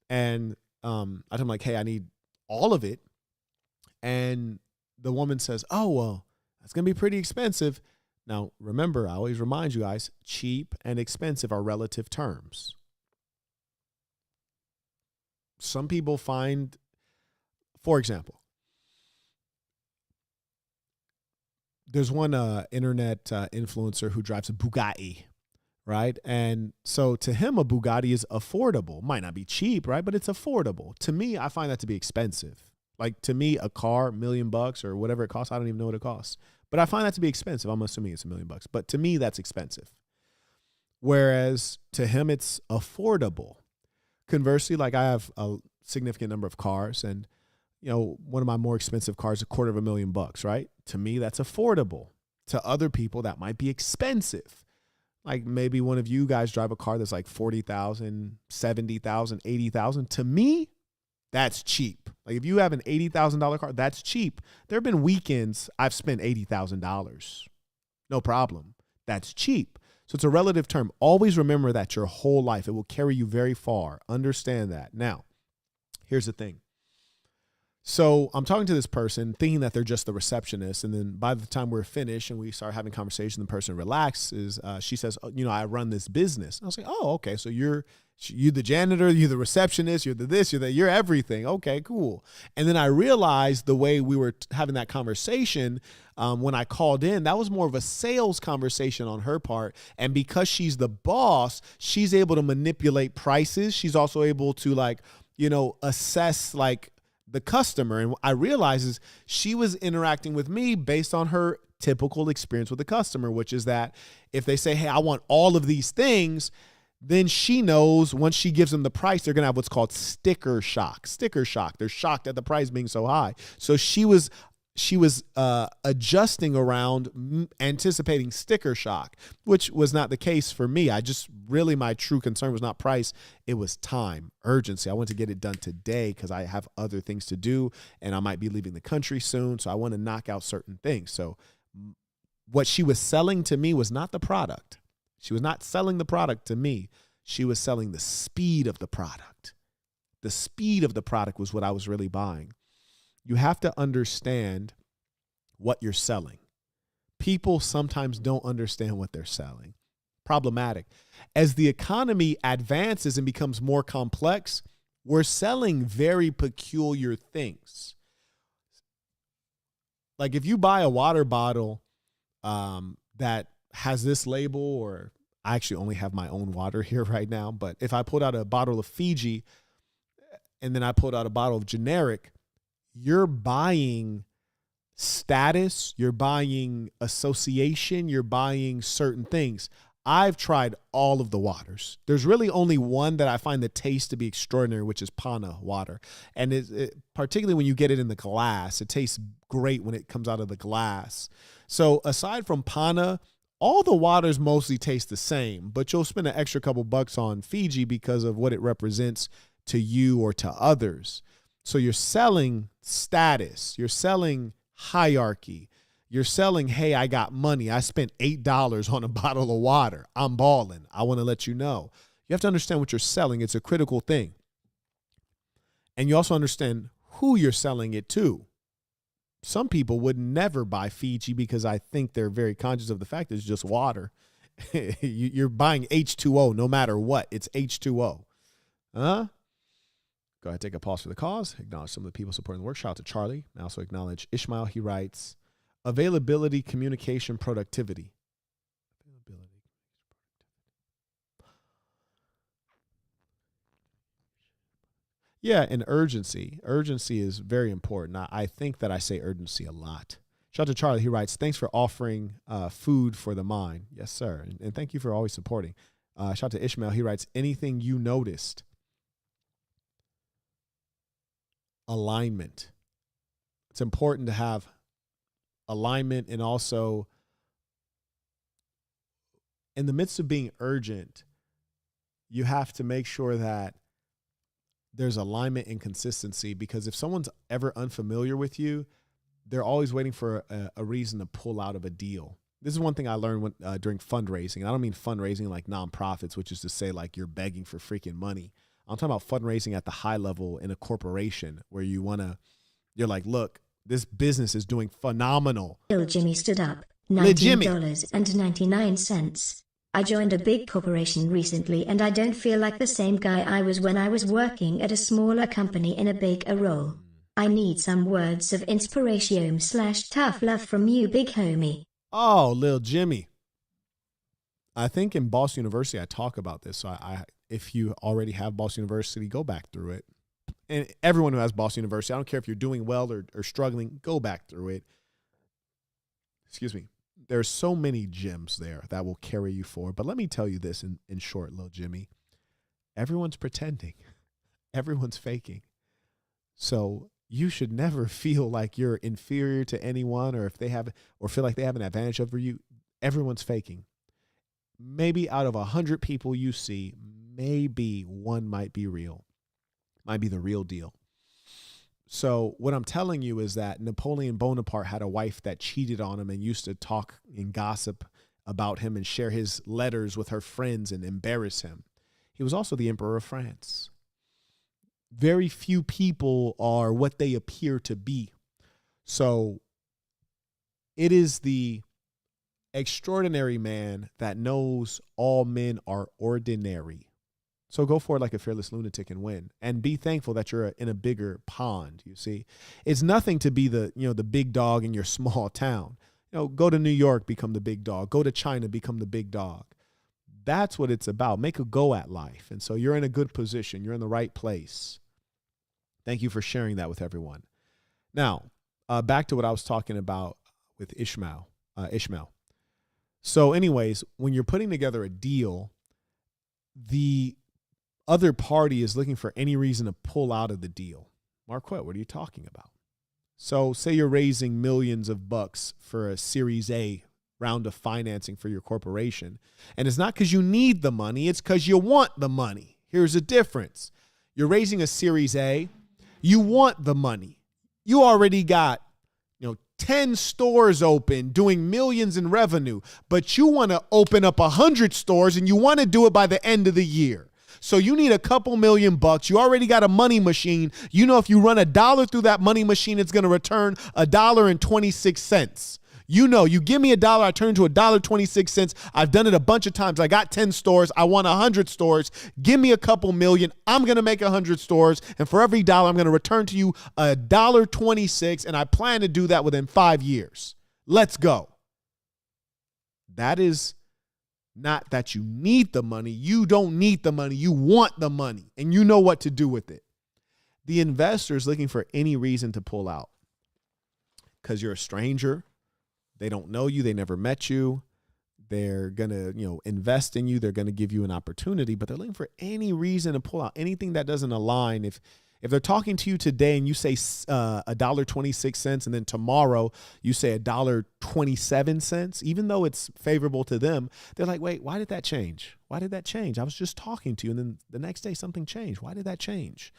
and I tell them like, hey, I need all of it. And the woman says, oh, well, that's going to be pretty expensive. Now, remember, I always remind you guys, cheap and expensive are relative terms. Some people find, for example, there's one internet influencer who drives a Bugatti, right? And so to him, a Bugatti is affordable. Might not be cheap, right? But it's affordable. To me, I find that to be expensive. Like, to me, a car, $1 million or whatever it costs, I don't even know what it costs. But I find that to be expensive. I'm assuming it's $1 million. But to me, that's expensive. Whereas to him, it's affordable. Conversely, like, I have a significant number of cars, and one of my more expensive cars, $250,000, right? To me, that's affordable. To other people, that might be expensive. Like, maybe one of you guys drive a car that's like $40,000, $70,000, $80,000. To me, that's cheap. Like, if you have an $80,000 car, that's cheap. There have been weekends I've spent $80,000. No problem. That's cheap. So it's a relative term. Always remember that your whole life. It will carry you very far. Understand that. Now, here's the thing. So I'm talking to this person thinking that they're just the receptionist. And then by the time we're finished and we start having conversation, the person relaxes. She says, oh, I run this business. I was like, oh, okay. So you're the janitor, you're the receptionist, you're the this, you're that, you're everything. Okay, cool. And then I realized the way we were having that conversation when I called in, that was more of a sales conversation on her part. And because she's the boss, she's able to manipulate prices. She's also able to assess the customer. And I realized she was interacting with me based on her typical experience with the customer, which is that if they say, hey, I want all of these things, then she knows once she gives them the price, they're going to have what's called sticker shock. Sticker shock. They're shocked at the price being so high. So she was adjusting around anticipating sticker shock, which was not the case for me. My true concern was not price. It was time, urgency. I want to get it done today because I have other things to do and I might be leaving the country soon. So I want to knock out certain things. So what she was selling to me was not the product. She was not selling the product to me. She was selling the speed of the product. The speed of the product was what I was really buying. You have to understand what you're selling. People sometimes don't understand what they're selling. Problematic. As the economy advances and becomes more complex, we're selling very peculiar things. Like if you buy a water bottle that has this label, or I actually only have my own water here right now, but if I pulled out a bottle of Fiji and then I pulled out a bottle of generic, you're buying status, you're buying association, you're buying certain things. I've tried all of the waters. There's really only one that I find the taste to be extraordinary, which is Pana water. And particularly when you get it in the glass, it tastes great when it comes out of the glass. So aside from Pana, all the waters mostly taste the same, but you'll spend an extra couple bucks on Fiji because of what it represents to you or to others. So you're selling status, you're selling hierarchy. You're selling, hey, I got money. I spent $8 on a bottle of water. I'm balling. I want to let you know. You have to understand what you're selling. It's a critical thing. And you also understand who you're selling it to. Some people would never buy Fiji because I think they're very conscious of the fact that it's just water. You're buying H2O no matter what. It's H2O. Go ahead, take a pause for the cause. Acknowledge some of the people supporting the work. Shout out to Charlie. I also acknowledge Ishmael. He writes, availability, communication, productivity. Yeah, and urgency. Urgency is very important. I think that I say urgency a lot. Shout out to Charlie. He writes, thanks for offering food for the mind. Yes, sir. And thank you for always supporting. Shout out to Ishmael. He writes, anything you noticed. Alignment. It's important to have alignment, and also in the midst of being urgent, you have to make sure that there's alignment and consistency, because if someone's ever unfamiliar with you, they're always waiting for a reason to pull out of a deal. This is one thing I learned during fundraising. And I don't mean fundraising like nonprofits, which is to say like you're begging for freaking money. I'm talking about fundraising at the high level in a corporation where you're like, look, this business is doing phenomenal. Little Jimmy stood up, $19.99. I joined a big corporation recently and I don't feel like the same guy I was when I was working at a smaller company in a bigger role. I need some words of inspiration/tough love from you, big homie. Oh, Lil Jimmy. I think in Boss University I talk about this. So if you already have Boss University, go back through it. And everyone who has Boss University, I don't care if you're doing well or struggling, go back through it. Excuse me. There's so many gems there that will carry you forward. But let me tell you this in short, Lil Jimmy. Everyone's pretending. Everyone's faking. So you should never feel like you're inferior to anyone, or feel like they have an advantage over you. Everyone's faking. Maybe out of 100 people you see, maybe one might be real. Might be the real deal. So what I'm telling you is that Napoleon Bonaparte had a wife that cheated on him and used to talk and gossip about him and share his letters with her friends and embarrass him. He was also the Emperor of France. Very few people are what they appear to be. So it is the extraordinary man that knows all men are ordinary. So go for it like a fearless lunatic and win, and be thankful that you're in a bigger pond. You see, it's nothing to be the big dog in your small town. Go to New York, become the big dog. Go to China, become the big dog. That's what it's about. Make a go at life. And so you're in a good position. You're in the right place. Thank you for sharing that with everyone. Now, back to what I was talking about with Ishmael. So anyways, when you're putting together a deal, the other party is looking for any reason to pull out of the deal. Marquette, what are you talking about? So say you're raising millions of bucks for a Series A round of financing for your corporation. And it's not because you need the money. It's because you want the money. Here's the difference. You're raising a Series A. You want the money. You already got 10 stores open doing millions in revenue, but you want to open up 100 stores and you want to do it by the end of the year. So you need a couple $1 million. You already got a money machine. If you run $1 through that money machine, it's going to return $1.26. You give me $1, I turn to $1.26. I've done it a bunch of times. I got 10 stores. I want 100 stores. Give me a couple $1 million. I'm going to make 100 stores. And for every $1, I'm going to return to you $1.26. And I plan to do that within 5 years. Let's go. That is not that you need the money. You don't need the money. You want the money. And you know what to do with it. The investor is looking for any reason to pull out. Because you're a stranger. They don't know you. They never met you. They're going to, invest in you. They're going to give you an opportunity, but they're looking for any reason to pull out anything that doesn't align. If they're talking to you today and you say $1.26 and then tomorrow you say $1.27, even though it's favorable to them, they're like, wait, why did that change? Why did that change? I was just talking to you and then the next day something changed. Why did that change?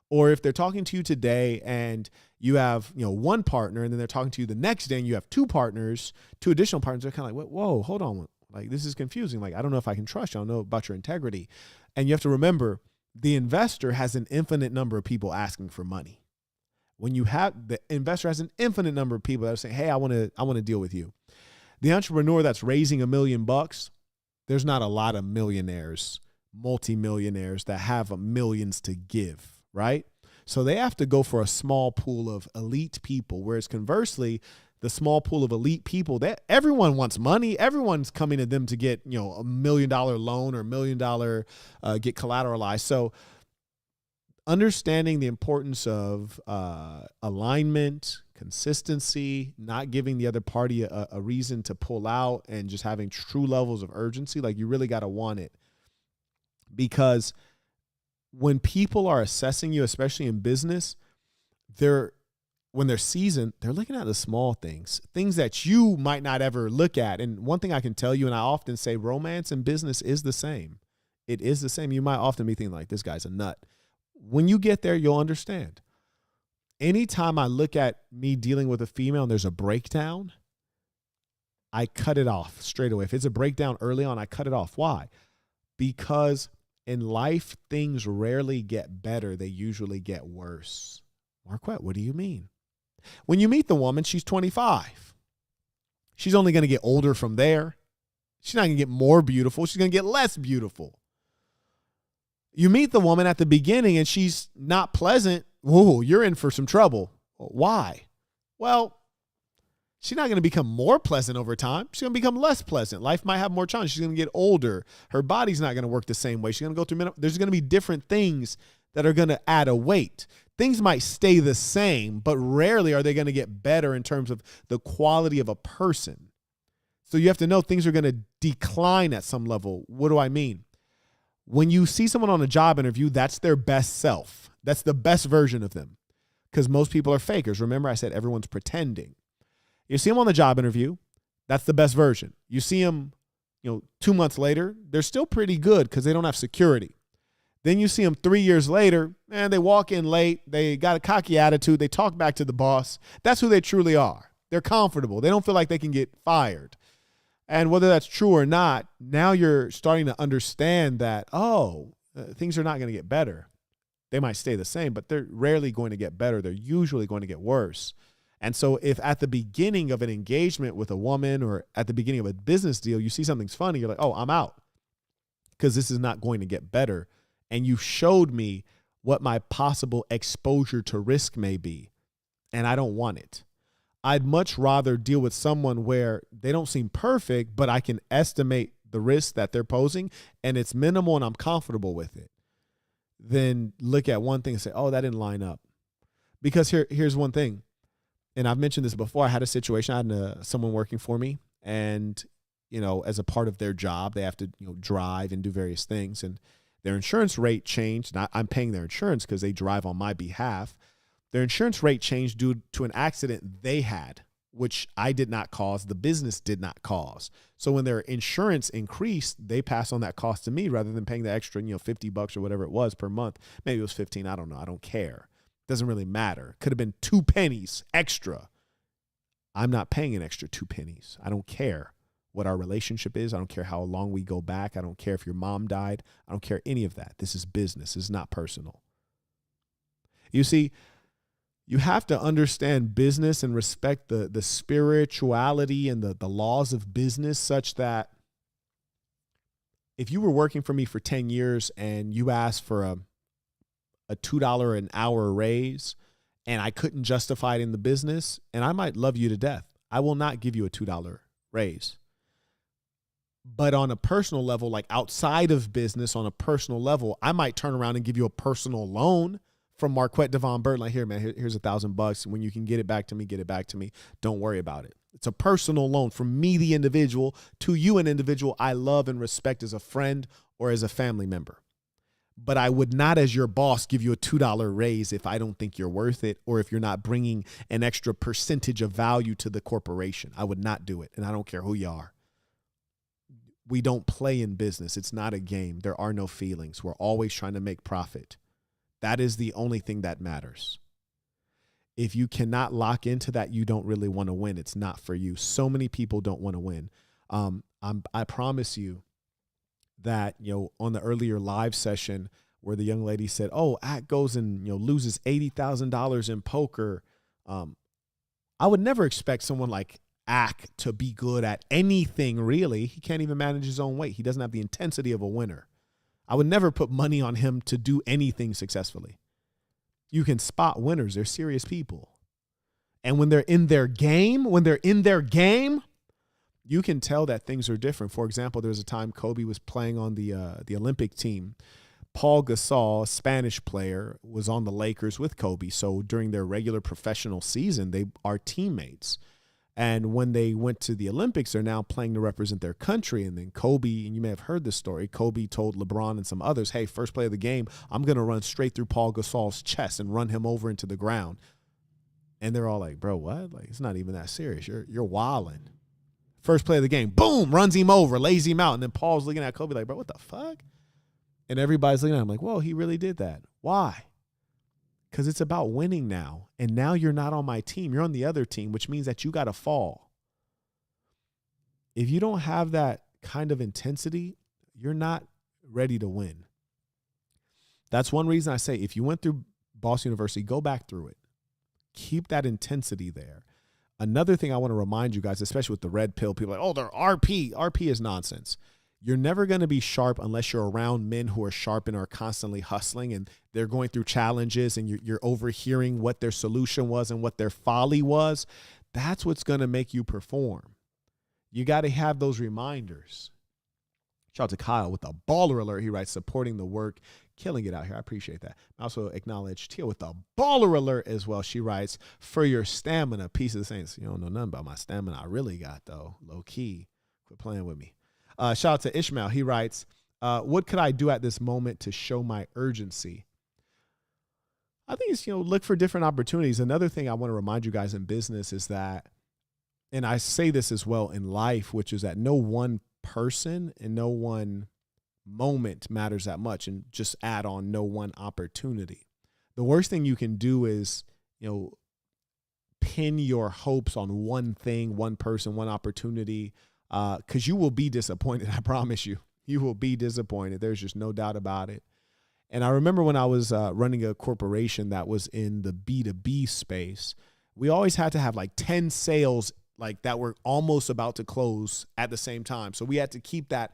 Or if they're talking to you today and you have, one partner and then they're talking to you the next day and you have two additional partners, they're kind of like, whoa, hold on. Like, this is confusing. Like, I don't know if I can trust you. I don't know about your integrity. And you have to remember, the investor has an infinite number of people asking for money. The investor has an infinite number of people that are saying, hey, I want to deal with you. The entrepreneur that's raising $1 million, there's not a lot of millionaires, multimillionaires that have millions to give, right? So they have to go for a small pool of elite people, whereas conversely, the small pool of elite people, that everyone wants money. Everyone's coming to them to get, $1 million loan or $1 million get collateralized. So understanding the importance of alignment, consistency, not giving the other party a reason to pull out, and just having true levels of urgency. Like, you really got to want it, because when people are assessing you, especially in business, when they're seasoned, they're looking at the small things that you might not ever look at. And one thing I can tell you, and I often say, romance and business is the same. It is the same. You might often be thinking like, this guy's a nut. When you get there, you'll understand. Anytime I look at me dealing with a female and there's a breakdown, I cut it off straight away. If it's a breakdown early on, I cut it off. Why? Because in life, things rarely get better. They usually get worse. Marquette, what do you mean? When you meet the woman, she's 25. She's only going to get older from there. She's not going to get more beautiful. She's going to get less beautiful. You meet the woman at the beginning and she's not pleasant. Whoa, you're in for some trouble. Why? Well, she's not going to become more pleasant over time. She's going to become less pleasant. Life might have more challenges. She's going to get older. Her body's not going to work the same way. She's going to go through there's going to be different things that are going to add a weight. Things might stay the same, but rarely are they going to get better in terms of the quality of a person. So you have to know things are going to decline at some level. What do I mean? When you see someone on a job interview, that's their best self. That's the best version of them, because most people are fakers. Remember, I said everyone's pretending. You see them on the job interview, that's the best version. You see them, 2 months later, they're still pretty good because they don't have security. Then you see them 3 years later, and they walk in late. They got a cocky attitude. They talk back to the boss. That's who they truly are. They're comfortable. They don't feel like they can get fired. And whether that's true or not, now you're starting to understand that, things are not going to get better. They might stay the same, but they're rarely going to get better. They're usually going to get worse. And so if at the beginning of an engagement with a woman or at the beginning of a business deal, you see something's funny, you're like, oh, I'm out, because this is not going to get better. And you showed me what my possible exposure to risk may be, and I don't want it. I'd much rather deal with someone where they don't seem perfect, but I can estimate the risk that they're posing and it's minimal and I'm comfortable with it, than look at one thing and say, oh, that didn't line up. Because here's one thing, and I've mentioned this before. I had a situation. I had someone working for me, and, as a part of their job, they have to, drive and do various things. And their insurance rate changed. And I'm paying their insurance because they drive on my behalf. Their insurance rate changed due to an accident they had, which I did not cause. The business did not cause. So when their insurance increased, they passed on that cost to me rather than paying the extra, $50 or whatever it was per month. Maybe it was 15. I don't know. I don't care. Doesn't really matter. Could have been 2 pennies extra. I'm not paying an extra 2 pennies. I don't care what our relationship is. I don't care how long we go back. I don't care if your mom died. I don't care any of that. This is business. This is not personal. You see, you have to understand business and respect the spirituality and the laws of business, such that if you were working for me for 10 years and you asked for a $2 an hour raise and I couldn't justify it in the business, and I might love you to death, I will not give you a $2 raise. But on a personal level, like outside of business, on a personal level, I might turn around and give you a personal loan from Marquette Devon Bird. Like, here, man, here's $1,000. When you can get it back to me, get it back to me. Don't worry about it. It's a personal loan from me, the individual, to you, an individual I love and respect as a friend or as a family member. But I would not, as your boss, give you a $2 raise if I don't think you're worth it, or if you're not bringing an extra percentage of value to the corporation. I would not do it. And I don't care who you are. We don't play in business. It's not a game. There are no feelings. We're always trying to make profit. That is the only thing that matters. If you cannot lock into that, you don't really want to win. It's not for you. So many people don't want to win. I promise you that, on the earlier live session where the young lady said, oh, Act goes and, loses $80,000 in poker. I would never expect someone like Act to be good at anything, really. He can't even manage his own weight. He doesn't have the intensity of a winner. I would never put money on him to do anything successfully. You can spot winners. They're serious people. And when they're in their game, you can tell that things are different. For example, there was a time Kobe was playing on the Olympic team. Paul Gasol, a Spanish player, was on the Lakers with Kobe. So during their regular professional season, they are teammates. And when they went to the Olympics, they're now playing to represent their country. And then Kobe, and you may have heard this story, Kobe told LeBron and some others, hey, first play of the game, I'm going to run straight through Paul Gasol's chest and run him over into the ground. And they're all like, bro, what? Like, it's not even that serious. You're wilding. First play of the game, boom, runs him over, lays him out. And then Paul's looking at Kobe like, bro, what the fuck? And everybody's looking at him like, whoa, he really did that. Why? Because it's about winning now. And now you're not on my team. You're on the other team, which means that you got to fall. If you don't have that kind of intensity, you're not ready to win. That's one reason I say if you went through Boston University, go back through it. Keep that intensity there. Another thing I want to remind you guys, especially with the red pill, people are like, oh, they're RP. RP is nonsense. You're never going to be sharp unless you're around men who are sharp and are constantly hustling and they're going through challenges and you're overhearing what their solution was and what their folly was. That's what's going to make you perform. You got to have those reminders. Shout out to Kyle with the baller alert. He writes, supporting the work, killing it out here. I appreciate that. I also acknowledge Tia with the baller alert as well. She writes, for your stamina, piece of the saints. You don't know nothing about my stamina. I really got, though, low key. Quit playing with me. Shout out to Ishmael. He writes, what could I do at this moment to show my urgency? I think it's, look for different opportunities. Another thing I want to remind you guys in business is that, and I say this as well in life, which is that no one person and no one moment matters that much, and just add on no one opportunity. The worst thing you can do is, pin your hopes on one thing, one person, one opportunity, because you will be disappointed. I promise you, you will be disappointed. There's just no doubt about it. And I remember when I was running a corporation that was in the B2B space, we always had to have like 10 sales like that were almost about to close at the same time. So we had to keep that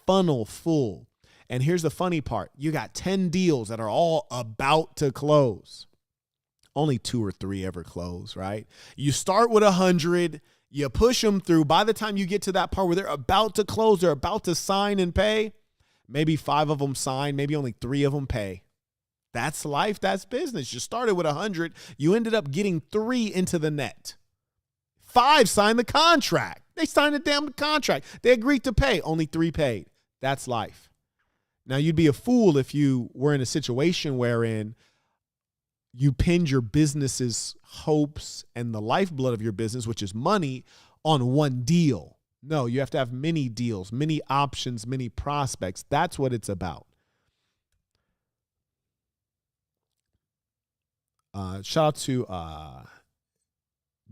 funnel full. And here's the funny part. You got 10 deals that are all about to close. Only 2 or 3 ever close, right? You start with 100, you push them through. By the time you get to that part where they're about to close, they're about to sign and pay, maybe 5 of them sign, maybe only 3 of them pay. That's life. That's business. You started with 100. You ended up getting 3 into the net. 5 signed the contract. They signed the damn contract. They agreed to pay. Only 3 paid. That's life. Now, you'd be a fool if you were in a situation wherein you pinned your business's hopes and the lifeblood of your business, which is money, on one deal. No, you have to have many deals, many options, many prospects. That's what it's about. Shout out to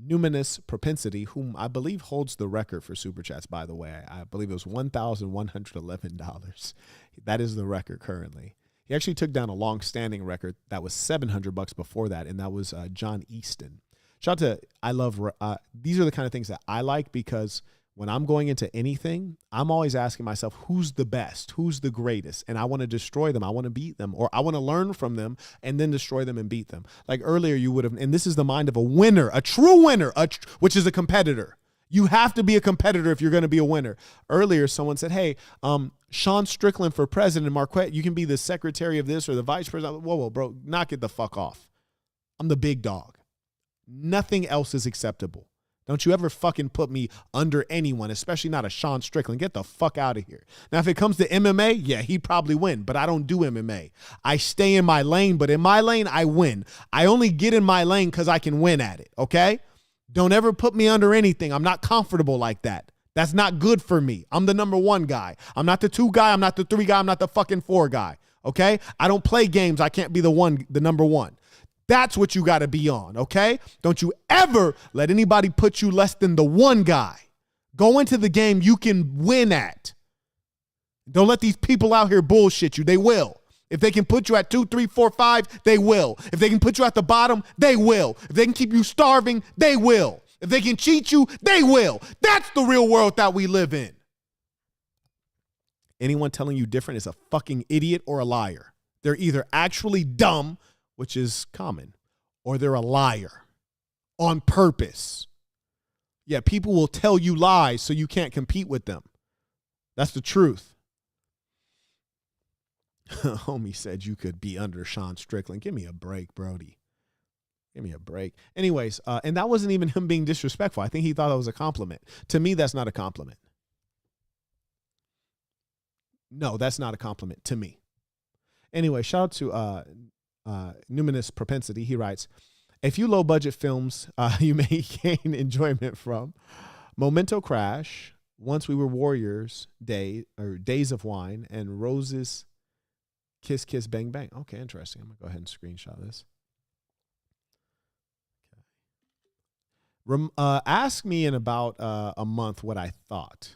Numinous Propensity, whom I believe holds the record for Super Chats, by the way. I believe it was $1,111. That is the record currently. He actually took down a long-standing record that was $700 before that, and that was John Easton. Shout out to, these are the kind of things that I like, because when I'm going into anything, I'm always asking myself, who's the best? Who's the greatest? And I want to destroy them. I want to beat them, or I want to learn from them and then destroy them and beat them. Like earlier you would have, and this is the mind of a winner, a true winner, which is a competitor. You have to be a competitor if you're going to be a winner. Earlier, someone said, hey, Sean Strickland for president, Marquette, you can be the secretary of this or the vice president. Whoa, bro, knock it the fuck off. I'm the big dog. Nothing else is acceptable. Don't you ever fucking put me under anyone, especially not a Sean Strickland. Get the fuck out of here. Now, if it comes to MMA, yeah, he'd probably win, but I don't do MMA. I stay in my lane, but in my lane, I win. I only get in my lane because I can win at it, okay? Don't ever put me under anything. I'm not comfortable like that. That's not good for me. I'm the number 1 guy. I'm not the 2 guy. I'm not the 3 guy. I'm not the fucking 4 guy, okay? I don't play games. I can't be the number 1. That's what you got to be on, okay? Don't you ever let anybody put you less than the 1 guy. Go into the game you can win at. Don't let these people out here bullshit you. They will. If they can put you at 2, 3, 4, 5, they will. If they can put you at the bottom, they will. If they can keep you starving, they will. If they can cheat you, they will. That's the real world that we live in. Anyone telling you different is a fucking idiot or a liar. They're either actually dumb, which is common, or they're a liar on purpose. Yeah, people will tell you lies so you can't compete with them. That's the truth. Homie said you could be under Sean Strickland. Give me a break, Brody. Give me a break. Anyways, and that wasn't even him being disrespectful. I think he thought that was a compliment. To me, that's not a compliment. No, that's not a compliment to me. Anyway, shout out to Numinous Propensity. He writes, a few low budget films you may gain enjoyment from: Memento Crash, Once We Were Warriors, Days of Wine, and Rose's Kiss Kiss Bang Bang. Okay, interesting. I'm gonna go ahead and screenshot this. Okay. Ask me in about a month what I thought.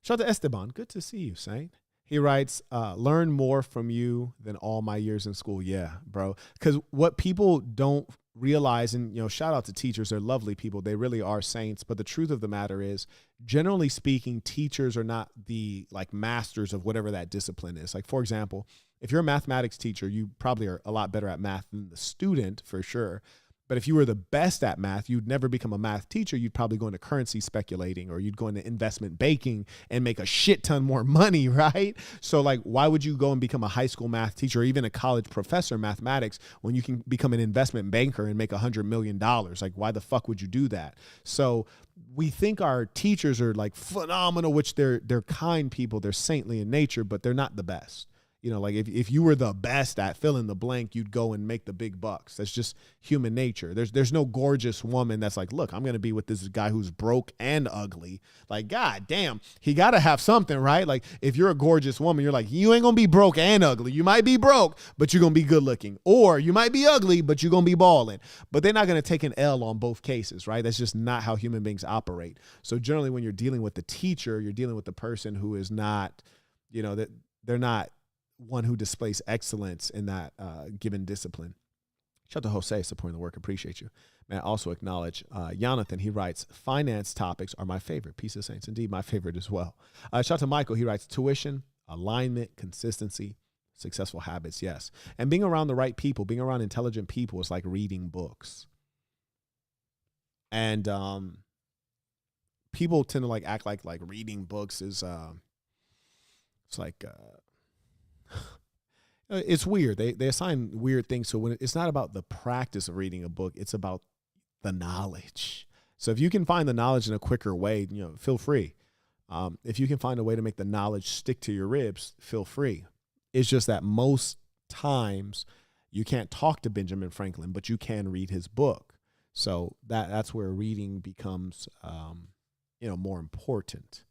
Shout out to Esteban. Good to see you, Saint. He writes, learn more from you than all my years in school. Yeah, bro. Because what people don't realize, and, you know, shout out to teachers. They're lovely people. They really are saints. But the truth of the matter is, generally speaking, teachers are not the like masters of whatever that discipline is. Like, for example, if you're a mathematics teacher, you probably are a lot better at math than the student for sure. But if you were the best at math, you'd never become a math teacher. You'd probably go into currency speculating, or you'd go into investment banking and make a shit ton more money, right? So like, why would you go and become a high school math teacher or even a college professor in mathematics when you can become an investment banker and make $100 million? Like, why the fuck would you do that? So we think our teachers are like phenomenal, which they're kind people. They're saintly in nature, but they're not the best. You know, like if you were the best at fill in the blank, you'd go and make the big bucks. That's just human nature. There's no gorgeous woman that's like, look, I'm going to be with this guy who's broke and ugly. Like, God damn, he got to have something, right? Like, if you're a gorgeous woman, you're like, you ain't going to be broke and ugly. You might be broke, but you're going to be good looking. Or you might be ugly, but you're going to be balling. But they're not going to take an L on both cases, right? That's just not how human beings operate. So generally, when you're dealing with the teacher, you're dealing with the person who is not, you know, that they're not one who displays excellence in that given discipline. Shout out to Jose supporting the work. Appreciate you. May I also acknowledge Jonathan. He writes, finance topics are my favorite. Peace of Saints. Indeed, my favorite as well. Shout out to Michael. He writes, tuition, alignment, consistency, successful habits. Yes. And being around the right people, being around intelligent people is like reading books. And people tend to like act like reading books is it's like it's weird. They assign weird things. So when it's not about the practice of reading a book, it's about the knowledge. So if you can find the knowledge in a quicker way, you know, feel free. If you can find a way to make the knowledge stick to your ribs, feel free. It's just that most times you can't talk to Benjamin Franklin, but you can read his book. So that's where reading becomes, more important.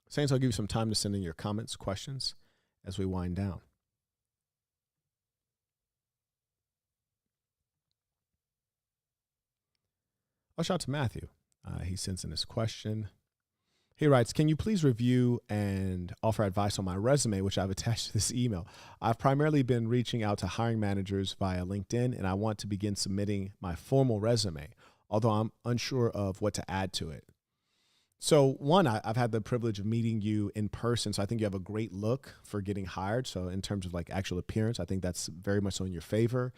Saints, I'll give you some time to send in your comments, questions as we wind down. I'll shout out to Matthew. He sends in his question. He writes, can you please review and offer advice on my resume, which I've attached to this email? I've primarily been reaching out to hiring managers via LinkedIn, and I want to begin submitting my formal resume, although I'm unsure of what to add to it. So one, I've had the privilege of meeting you in person. So I think you have a great look for getting hired. So in terms of like actual appearance, I think that's very much so in your favor.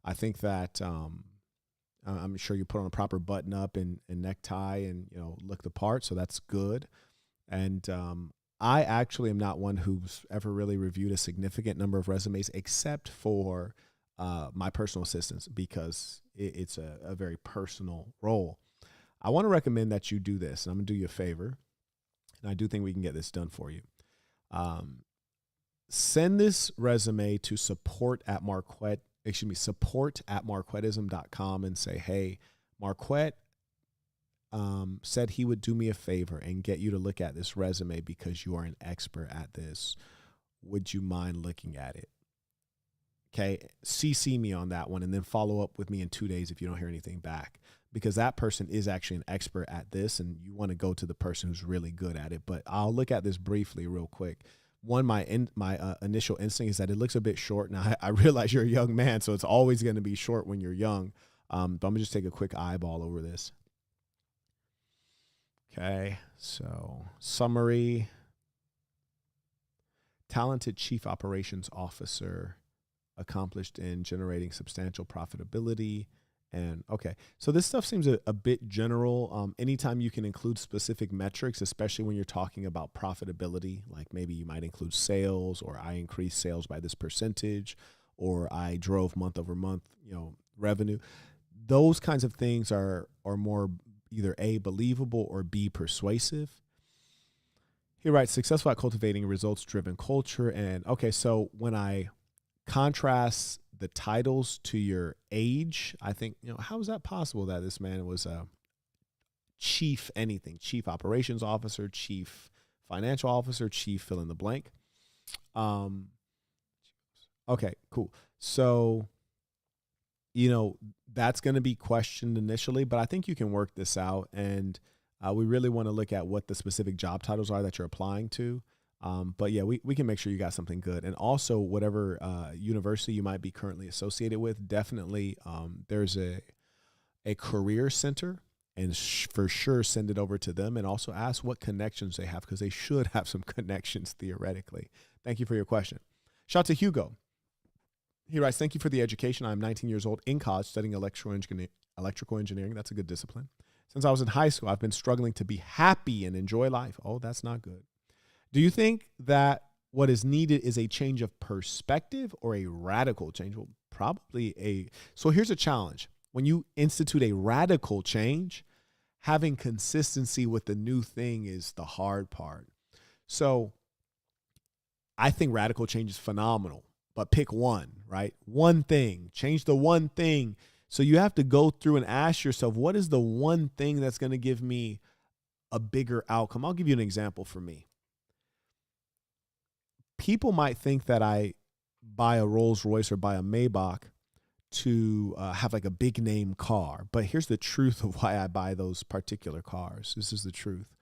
I think that I'm sure you put on a proper button up and necktie and, you know, look the part. So that's good. And I actually am not one who's ever really reviewed a significant number of resumes except for my personal assistants because it's a very personal role. I want to recommend that you do this, and I'm going to do you a favor, and I do think we can get this done for you. Send this resume to support@marquettism.com and say, hey, Marquette said he would do me a favor and get you to look at this resume because you are an expert at this. Would you mind looking at it? Okay, CC me on that one and then follow up with me in 2 days if you don't hear anything back, because that person is actually an expert at this and you want to go to the person who's really good at it. But I'll look at this briefly real quick. One, my initial instinct is that it looks a bit short. Now, I realize you're a young man, so it's always going to be short when you're young. But I'm going to just take a quick eyeball over this. Okay, so summary. Talented chief operations officer, accomplished in generating substantial profitability. And okay, so this stuff seems a bit general. Anytime you can include specific metrics, especially when you're talking about profitability, like maybe you might include sales, or I increased sales by this percentage, or I drove month over month, revenue. Those kinds of things are more either A, believable, or B, persuasive. He writes, successful at cultivating a results-driven culture. And okay, so when I contrast the titles to your age, I think, how is that possible that this man was a chief operations officer, chief financial officer, chief fill in the blank. Okay, cool. So, that's going to be questioned initially, but I think you can work this out. And we really want to look at what the specific job titles are that you're applying to. But yeah, we can make sure you got something good. And also whatever university you might be currently associated with, definitely there's a career center, and for sure send it over to them, and also ask what connections they have, because they should have some connections theoretically. Thank you for your question. Shout out to Hugo. He writes, thank you for the education. I'm 19 years old in college studying electrical engineering. That's a good discipline. Since I was in high school, I've been struggling to be happy and enjoy life. Oh, that's not good. Do you think that what is needed is a change of perspective or a radical change? Well, probably so here's a challenge. When you institute a radical change, having consistency with the new thing is the hard part. So I think radical change is phenomenal, but pick one, right? One thing, change the one thing. So you have to go through and ask yourself, what is the one thing that's going to give me a bigger outcome? I'll give you an example for me. People might think that I buy a Rolls Royce or buy a Maybach to have like a big name car. But here's the truth of why I buy those particular cars. This is the truth.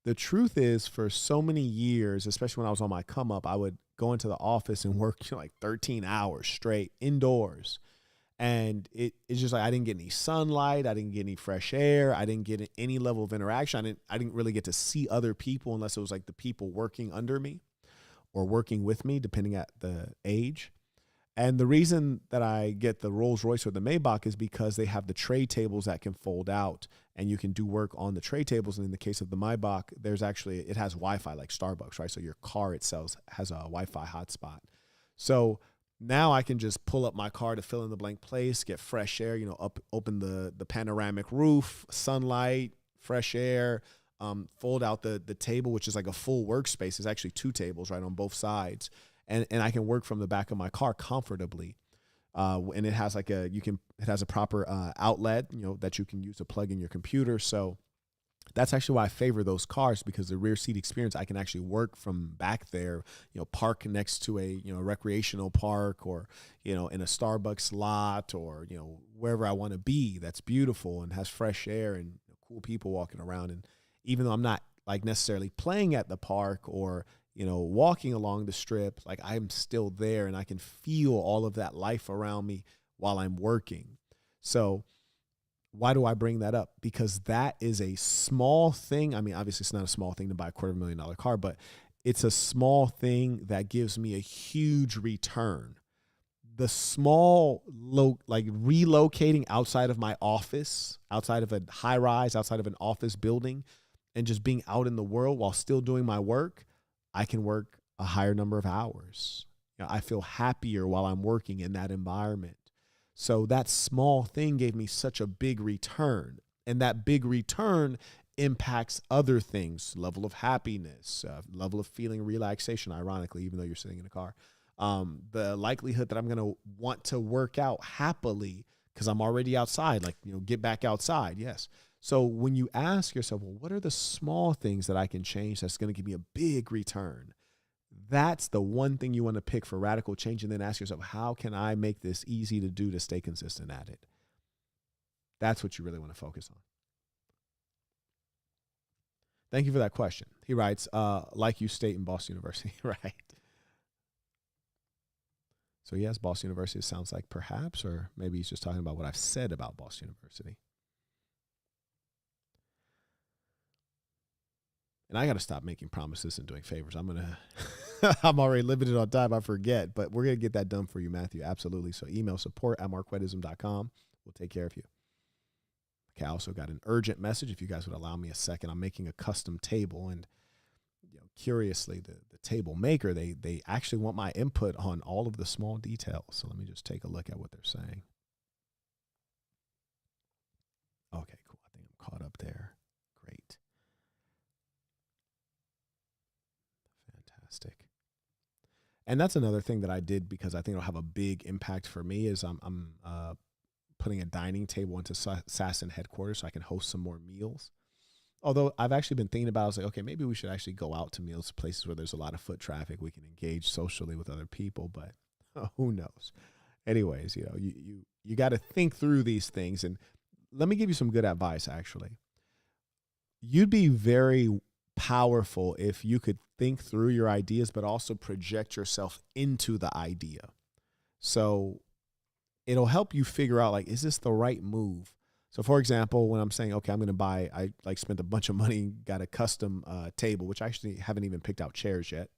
The truth is, for so many years, especially when I was on my come up, I would go into the office and work like 13 hours straight indoors. And it's just like I didn't get any sunlight. I didn't get any fresh air. I didn't get any level of interaction. I didn't really get to see other people unless it was like the people working under me or working with me, depending at the age. And the reason that I get the Rolls Royce or the Maybach is because they have the tray tables that can fold out, and you can do work on the tray tables. And in the case of the Maybach, it has Wi-Fi like Starbucks, right? So your car itself has a Wi-Fi hotspot. So now I can just pull up my car to fill in the blank place, get fresh air, open the panoramic roof, sunlight, fresh air, fold out the table, which is like a full workspace. There's actually two tables right on both sides. And I can work from the back of my car comfortably. And it has it has a proper outlet, that you can use to plug in your computer. So that's actually why I favor those cars, because the rear seat experience, I can actually work from back there, park next to a, recreational park, or, in a Starbucks lot, or, wherever I want to be. That's beautiful and has fresh air and cool people walking around. And even though I'm not like necessarily playing at the park or, walking along the strip, like I'm still there and I can feel all of that life around me while I'm working. So why do I bring that up? Because that is a small thing. I mean, obviously it's not a small thing to buy a $250,000 car, but it's a small thing that gives me a huge return. The small, relocating outside of my office, outside of a high rise, outside of an office building, and just being out in the world while still doing my work, I can work a higher number of hours. I feel happier while I'm working in that environment. So that small thing gave me such a big return. And that big return impacts other things, level of happiness, level of feeling relaxation, ironically, even though you're sitting in a car. The likelihood that I'm going to want to work out happily because I'm already outside, get back outside. Yes. So when you ask yourself, well, what are the small things that I can change that's going to give me a big return? That's the one thing you want to pick for radical change, and then ask yourself, how can I make this easy to do to stay consistent at it? That's what you really want to focus on. Thank you for that question. He writes, like you state in Boston University, right? So yes, Boston University sounds like perhaps, or maybe he's just talking about what I've said about Boston University. And I got to stop making promises and doing favors. I'm already limited on time. I forget, but we're going to get that done for you, Matthew. Absolutely. So email support@marquettism.com. We'll take care of you. Okay. I also got an urgent message. If you guys would allow me a second, I'm making a custom table, and curiously, the table maker, they actually want my input on all of the small details. So let me just take a look at what they're saying. Okay, cool. I think I'm caught up there. Great. Fantastic. And that's another thing that I did because I think it'll have a big impact for me is I'm putting a dining table into Assassin headquarters so I can host some more meals. Although I've actually been thinking about it, I was like, okay, maybe we should actually go out to meals, places where there's a lot of foot traffic. We can engage socially with other people, but who knows? Anyways, you got to think through these things. And let me give you some good advice, actually. You'd be very powerful if you could think through your ideas, but also project yourself into the idea. So it'll help you figure out, is this the right move? So for example, when I'm saying, okay, I'm going to buy, I spent a bunch of money, got a custom table, which I actually haven't even picked out chairs yet.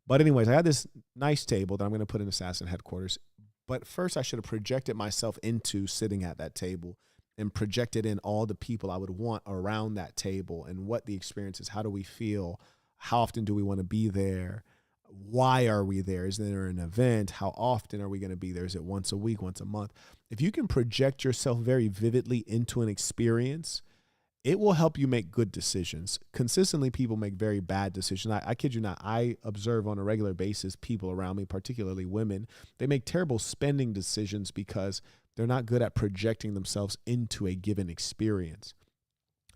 But anyways, I had this nice table that I'm going to put in Assassin headquarters. But first I should have projected myself into sitting at that table and projected in all the people I would want around that table and what the experience is. How do we feel? How often do we want to be there? Why are we there? Is there an event? How often are we going to be there? Is it once a week, once a month? If you can project yourself very vividly into an experience, it will help you make good decisions. Consistently, people make very bad decisions. I kid you not. I observe on a regular basis people around me, particularly women, they make terrible spending decisions because they're not good at projecting themselves into a given experience.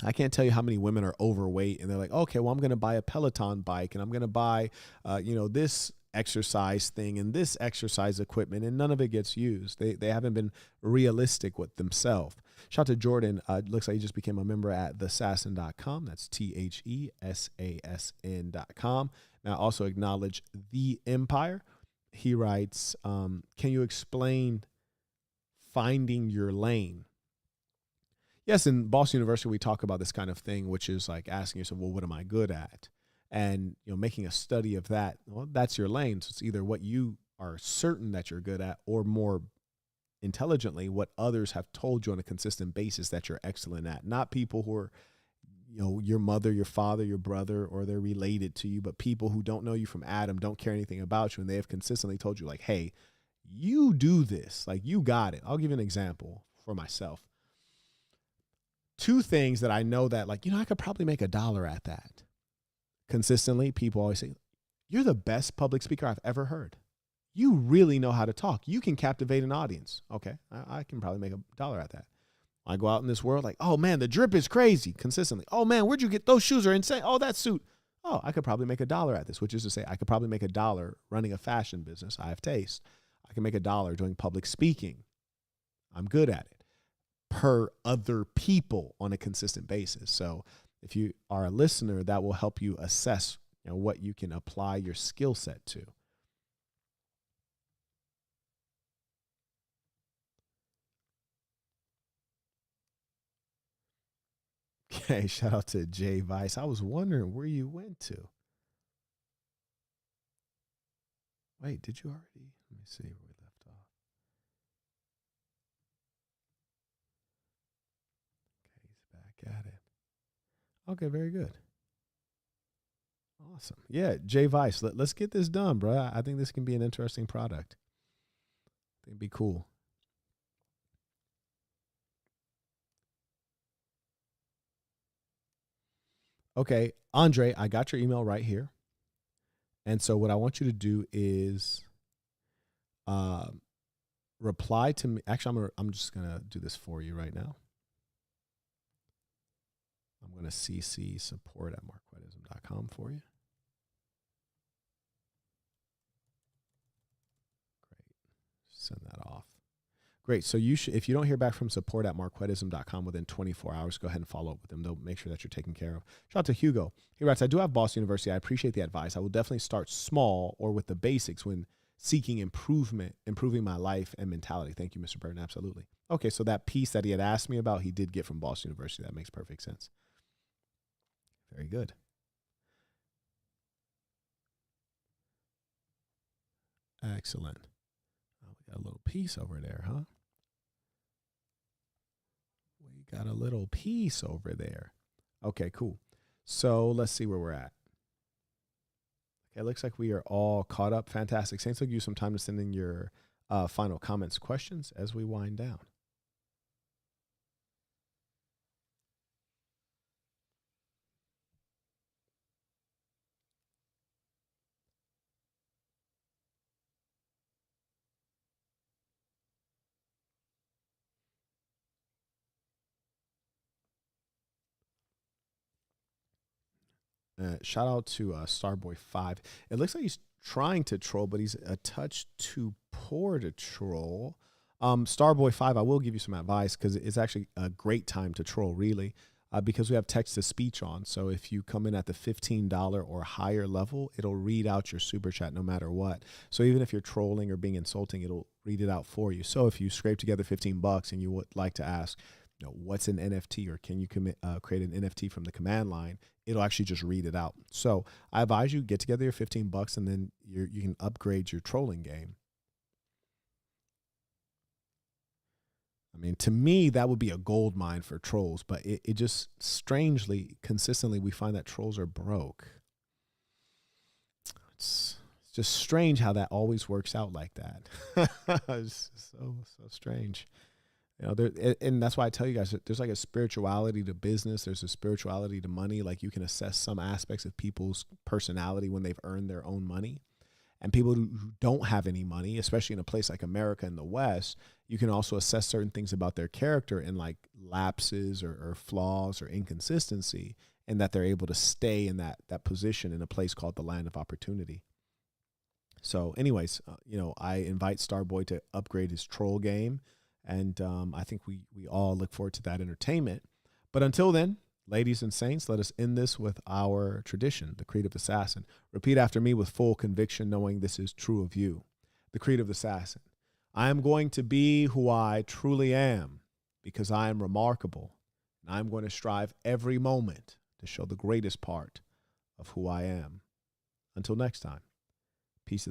I can't tell you how many women are overweight and they're like, okay, well, I'm going to buy a Peloton bike and I'm going to buy, this exercise thing and this exercise equipment, and none of it gets used. They haven't been realistic with themselves. Shout out to Jordan. Looks like he just became a member at thesassin.com. That's THESASN.com. Now, also acknowledge The Empire. He writes, can you explain finding your lane? Yes, in Boston University, we talk about this kind of thing, which is like asking yourself, well, what am I good at? And, making a study of that. Well, that's your lane. So it's either what you are certain that you're good at, or more intelligently, what others have told you on a consistent basis that you're excellent at. Not people who are, your mother, your father, your brother, or they're related to you, but people who don't know you from Adam, don't care anything about you. And they have consistently told you, like, hey, you do this, like, you got it. I'll give you an example for myself. Two things that I know that, I could probably make $1 at that. Consistently, people always say, you're the best public speaker I've ever heard. You really know how to talk. You can captivate an audience. Okay, I can probably make $1 at that. I go out in this world like, oh man, the drip is crazy consistently. Oh man, where'd you get those shoes? Are insane. Oh, that suit. Oh, I could probably make $1 at this, which is to say I could probably make $1 running a fashion business. I have taste. I can make $1 doing public speaking. I'm good at it per other people on a consistent basis. So if you are a listener, that will help you assess what you can apply your skill set to. Okay, shout out to Jay Vice. I was wondering where you went to. Wait, did you already? Let me see where we left off. Okay, he's back at it. Okay, very good. Awesome. Yeah, Jay Vice, let's get this done, bro. I think this can be an interesting product. I think it'd be cool. Okay, Andre, I got your email right here. And so what I want you to do is reply to me. Actually, I'm just going to do this for you right now. I'm going to CC support at marquettism.com for you. Great. Send that off. Great. So you should, if you don't hear back from support at marquettism.com within 24 hours, go ahead and follow up with them. They'll make sure that you're taken care of. Shout out to Hugo. He writes, I do have Boston University. I appreciate the advice. I will definitely start small or with the basics when seeking improving my life and mentality. Thank you, Mr. Burton. Absolutely. Okay. So that piece that he had asked me about, he did get from Boston University. That makes perfect sense. Very good. Excellent. Oh, we got a little piece over there, huh? We got a little piece over there. Okay, cool. So let's see where we're at. Okay, it looks like we are all caught up. Fantastic. Saints, I'll give you some time to send in your final comments, questions as we wind down. Shout out to Starboy5. It looks like he's trying to troll, but he's a touch too poor to troll. Starboy5, I will give you some advice because it's actually a great time to troll, really, because we have text to speech on. So if you come in at the $15 or higher level, it'll read out your super chat no matter what. So even if you're trolling or being insulting, it'll read it out for you. So if you scrape together $15 and you would like to ask, what's an NFT, or can you create an NFT from the command line, it'll actually just read it out. So I advise you get together your $15 and then you can upgrade your trolling game. I mean, to me, that would be a gold mine for trolls, but it just strangely, consistently, we find that trolls are broke. It's just strange how that always works out like that. It's so strange. And that's why I tell you guys, there's like a spirituality to business. There's a spirituality to money. Like you can assess some aspects of people's personality when they've earned their own money. And people who don't have any money, especially in a place like America in the West, you can also assess certain things about their character in like lapses or flaws or inconsistency, and that they're able to stay in that position in a place called the land of opportunity. So anyways, I invite Starboy to upgrade his troll game. And I think we all look forward to that entertainment. But until then, ladies and saints, let us end this with our tradition, the Creed of the Assassin. Repeat after me with full conviction, knowing this is true of you. The Creed of the Assassin. I am going to be who I truly am because I am remarkable. And I'm going to strive every moment to show the greatest part of who I am. Until next time, peace of the